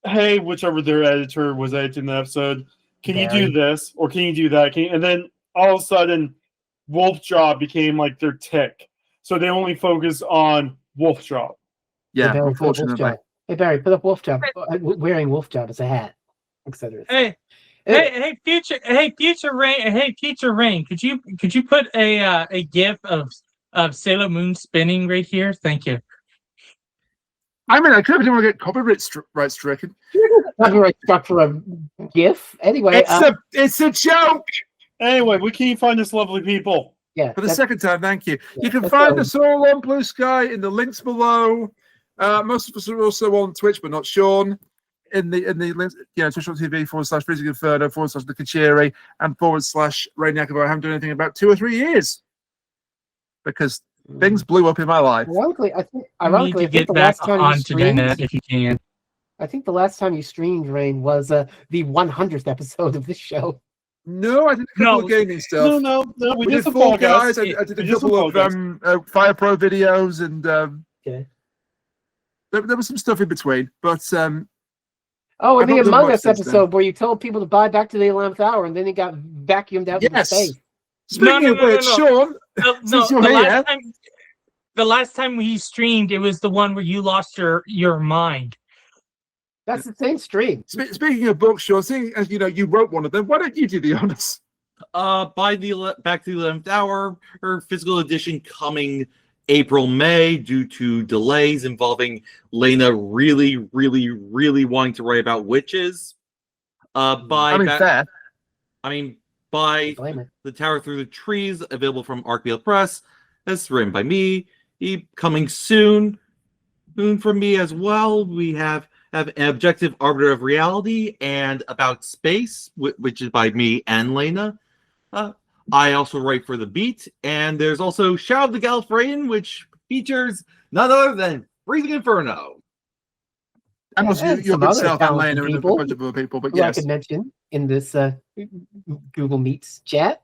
"Hey, whichever their editor was editing the episode, can you do this or can you do that?" And then all of a sudden, Wolf Job became their tick, so they only focus on Wolf Job. Yeah, Hey, Barry, put up wolf unfortunately. job. Hey Barry, put up wolf job. Wearing wolf job as a hat, etc. Hey, future rain. Could you put a gif of Sailor Moon spinning right here? Thank you. I mean, I could, but I didn't want to get copyright stricken. Copyright struck for a GIF. Anyway, It's a joke. Anyway, where can you find this lovely people? yeah. For the that's- second time, thank you. Yeah, You can let's find go. us all on Blue Sky in the links below. Most of us are also on Twitch, but not Sean. In the links, twitch.tv/Freezing Inferno /the Kuchiri and /Rain Jacobi. I haven't done anything in about 2 or 3 years because things blew up in my life. Ironically, I think You need to get the back last time you onto streamed, Dinette if you can. I think the last time you streamed, Rain, was the 100th episode of this show. No, I did a couple of gaming stuff. No. We We did did some Fall Fall Guys. Guys. I did We a did some couple of Fall Guys. Fire Pro videos, and Okay. there was some stuff in between. But Oh, and I've the not done Among much Us since then. episode where you told people to buy back to the 11th hour, and then it got vacuumed out into yes. space. Speaking of which, Sean, No, Since you're the here- last time we streamed, it was the one where you lost your mind. That's the same stream. speaking of books, Sean, seeing as you wrote one of them, why don't you do the honors? by the back to the 11th hour, her physical edition coming April-May due to delays involving Lena really wanting to write about witches. I mean, fair. By Blame her. The Tower Through the Trees, available from Archfield Press. That's written by me. Coming soon. Soon from me as well. We have an Objective Arbiter of Reality and About Space, which is by me and Lena. I also write for The Beat, and there's also Shadow of the Gallifreyan, which features none other than Freezing Inferno. And also And your some good other self and talented Lena and a people bunch of other people. But Who I yes, could mention in this Google Meets chat.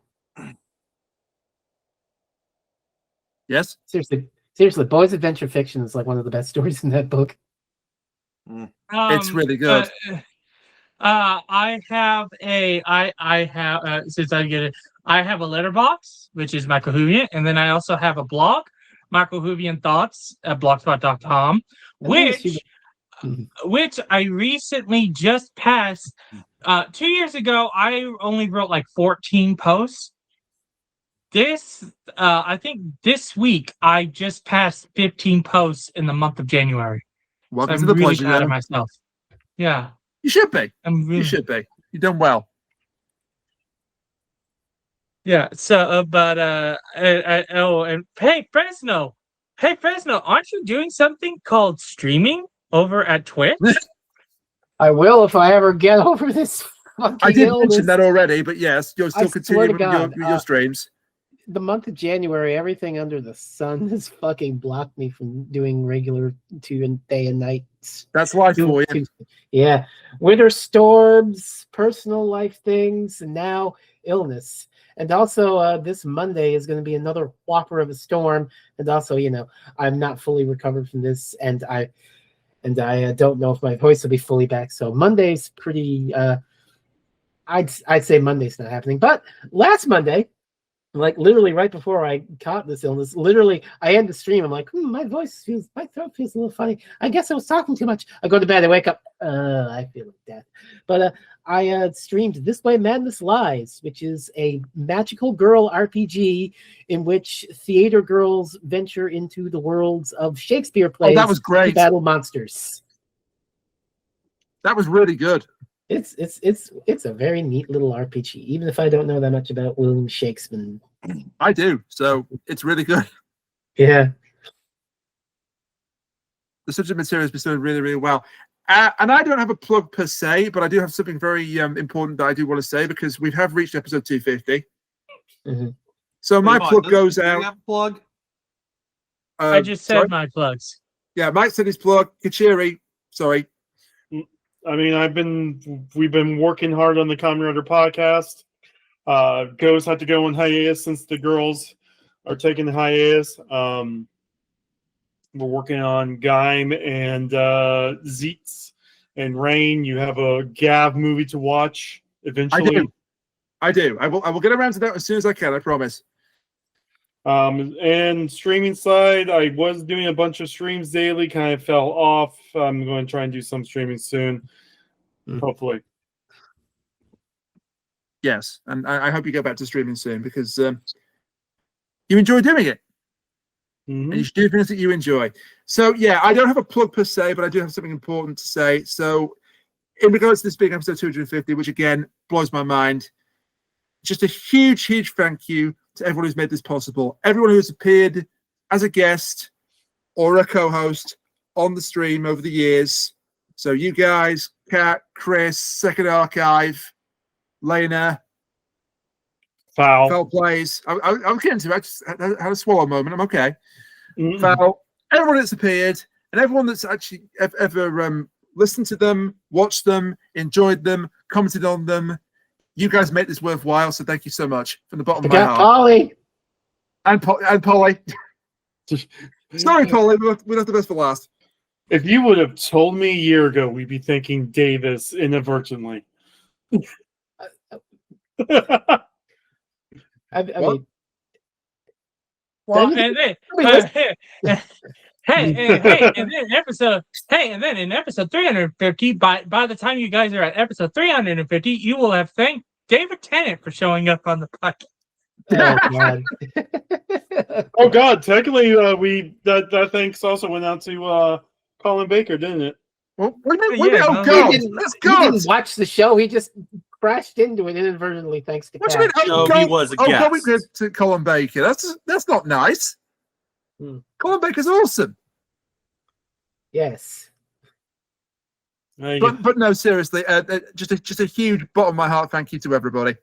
yes. Seriously, Boys Adventure Fiction is one of the best stories in that book. It's really good. I have a letterbox, which is MichaelWhovian, and then I also have a blog, MichaelWhovian Thoughts at blogspot.com, Nice, which which I recently just passed. 2 years ago, I only wrote like 14 posts. I think this week I just passed 15 posts in the month of January. Welcome So to I'm the really pleasure proud of zone. myself. Yeah, You should be. I'm really. You should be. You've done well. Yeah. So, and hey, Fresno, aren't you doing something called streaming over at Twitch? I will if I ever get over this fucking I did illness. mention that already, but yes, you're still swear to continuing with God, your streams. The month of January, everything under the sun has fucking blocked me from doing regular day and night. That's life for you. Yeah, winter storms, personal life things, and now illness. And also, this Monday is going to be another whopper of a storm. And also, I'm not fully recovered from this, and I don't know if my voice will be fully back. So Monday's pretty. I'd say Monday's not happening, but last Monday, like literally right before I caught this illness, literally I end the stream. I'm like, my throat feels a little funny. I guess I was talking too much. I go to bed. I wake up. I feel like death. But I streamed This Way Madness Lies, which is a magical girl RPG in which theater girls venture into the worlds of Shakespeare plays. Oh, that was great. To battle monsters. That was really good. It's a very neat little RPG, even if I don't know that much about William Shakespeare. I do, so it's really good. Yeah. The subject material has been done really, really well. And I don't have a plug per se, but I do have something very important that I do want to say because we have reached episode 250. Mm-hmm. So my plug goes out. Do you have a plug? I just said my plugs. Yeah, Mike said his plug. Kuchiri, sorry. I mean, we've been working hard on the Kamen Rider podcast. Ghost had to go on hiatus since the girls are taking the hiatus. We're working on Gaim and Zeets and Rain. You have a Gav movie to watch eventually. I do. I will get around to that as soon as I can, I promise. And streaming side, I was doing a bunch of streams daily, kind of fell off. I'm going to try and do some streaming soon, hopefully. Yes, and I hope you go back to streaming soon because you enjoy doing it. And you should do things that you enjoy. So, yeah, I don't have a plug per se, but I do have something important to say. So, in regards to this being episode 250, which, again, blows my mind, just a huge, huge thank you to everyone who's made this possible. Everyone who's appeared as a guest or a co-host on the stream over the years. So you guys, Kat, Chris, Second Archive, Lena, Foul Plays. I'm getting to it. I just had a swallow moment. I'm okay. Foul, everyone that's appeared and everyone that's actually ever listened to them, watched them, enjoyed them, commented on them. You guys make this worthwhile, so thank you so much from the bottom of my heart. Polly. And Polly. Sorry, Polly, we left the best for last. If you would have told me a year ago, we'd be thinking Davis inadvertently. I mean, well, and then, and then in episode 350, by the time you guys are at episode 350, you will have thanked David Tennant for showing up on the podcast. Oh God! Technically, that thanks also went out to Colin Baker, didn't it? Well, oh God! Let's go. He didn't watch the show. He just crashed into it inadvertently, thanks to Kat. He was a guest. Going good to Colin Baker. That's not nice. Colin Baker's awesome. Yes. But no, seriously, just a huge bottom of my heart thank you to everybody.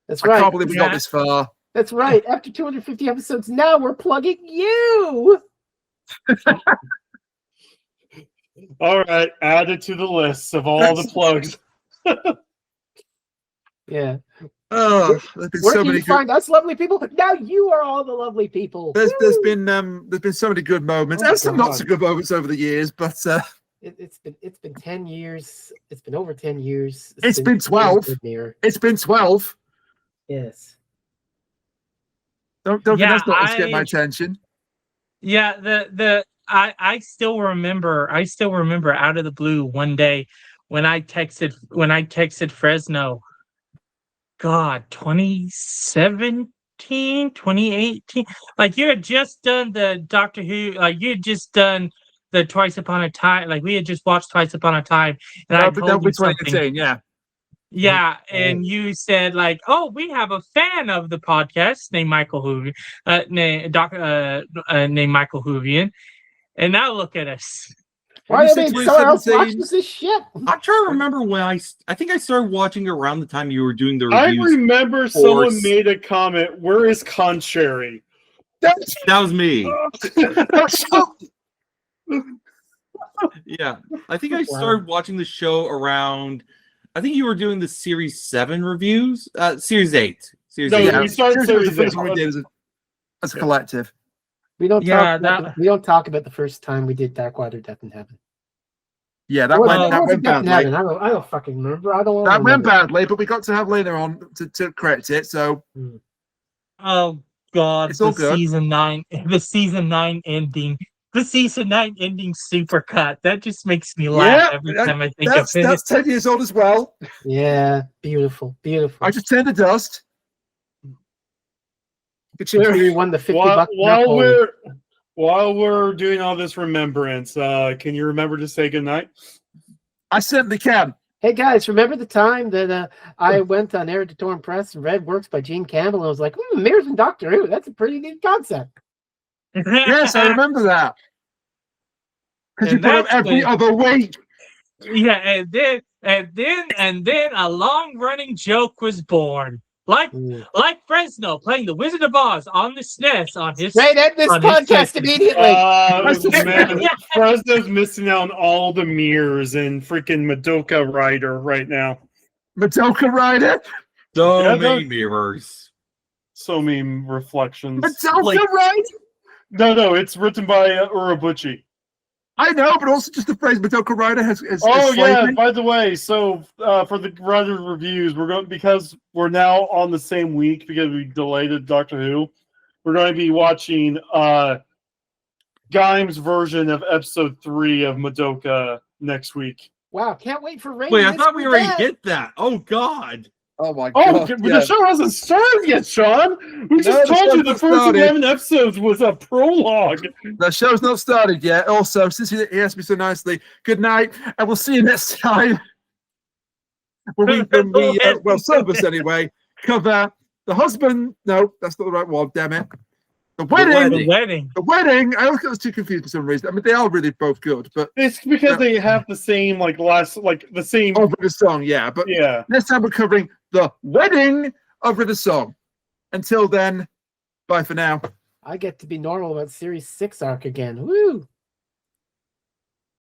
That's right. I can't believe we got this far. That's right. After 250 episodes, now we're plugging you. All right, add it to the list of all the plugs. Yeah. Oh, there's been Where so can many you find us lovely people? Now you are all the lovely people. There's been so many good moments. There's some not so good moments over the years, but it's been 10 years. It's been over 10 years. It's been 12. It's been 12. Yes. Don't think that's not to get my attention. Yeah, I still remember out of the blue one day when I texted Fresno, God, 2017, 2018. Like you had just done the Doctor Who, like you had just done the Twice Upon a Time, like we had just watched Twice Upon a Time, and I told you something. 2018, yeah. Yeah, and you said like, "Oh, we have a fan of the podcast named MichaelWhovian, named MichaelWhovian," and now look at us. Why are they When you so said else 2017, watches this shit? I'm trying to remember when I think I started watching around the time you were doing the I reviews. remember someone made a comment. Where is Kuchiri? That was me. Yeah, I think I started watching the show around. I think you were doing the Series 7 reviews. Series 8. Series No, 8. we started Series Series was the first 8. one we did as a collective. We don't Yeah, we don't talk about the first time we did Darkwater Death in Heaven. Yeah, that Or went was it Death in badly. Heaven? I don't fucking remember. I don't. That went remember. badly, but we got to have later on to correct it. So Oh God, It's all good. the season 9 ending supercut. That just makes me laugh every time I think of it. that's 10 years old as well. Yeah, beautiful. I just turned to dust. We won the $50 While we're doing all this remembrance, can you remember to say goodnight? I certainly can. Hey guys, remember the time that I went on Air to Torn Press and read works by Gene Campbell and I was like, Mirrors and Doctor Who, that's a pretty neat concept. Yes, I remember that. Because you And put up that's every when- other week. Yeah, and then a long-running joke was born. Like Fresno playing the Wizard of Oz on the SNES on his Right, end this on his podcast Switch. immediately. Man, Fresno's missing out on all the mirrors and freaking Madoka Rider right now. Madoka Rider. So Yeah, many mirrors. So many reflections. Madoka Rider. No, it's written by Urabuchi. I know, but also just the phrase Madoka Rider has. Oh yeah, by the way, so for the Rider reviews, because we're now on the same week because we delayed it, Doctor Who. We're going to be watching Gaim's version of episode 3 of Madoka next week. Wow, can't wait for Rain. Wait, I thought we already hit that. Oh God. Oh my Oh, god! but the show hasn't started yet, Sean. We just the told you show's the not first started. 11 episodes was a prologue. The show's not started yet. Also, since he asked me so nicely, good night, and we'll see you next time. When we well, some of us anyway, cover the husband. No, that's not the right one. Damn it. The wedding. The wedding. I always get those two confused for some reason. I mean, they are really both good, but It's because they have the same the same. over the song, yeah. But Yeah. next time we're covering the wedding over the song. Until then, bye for now. I get to be normal about Series 6 arc again. Woo!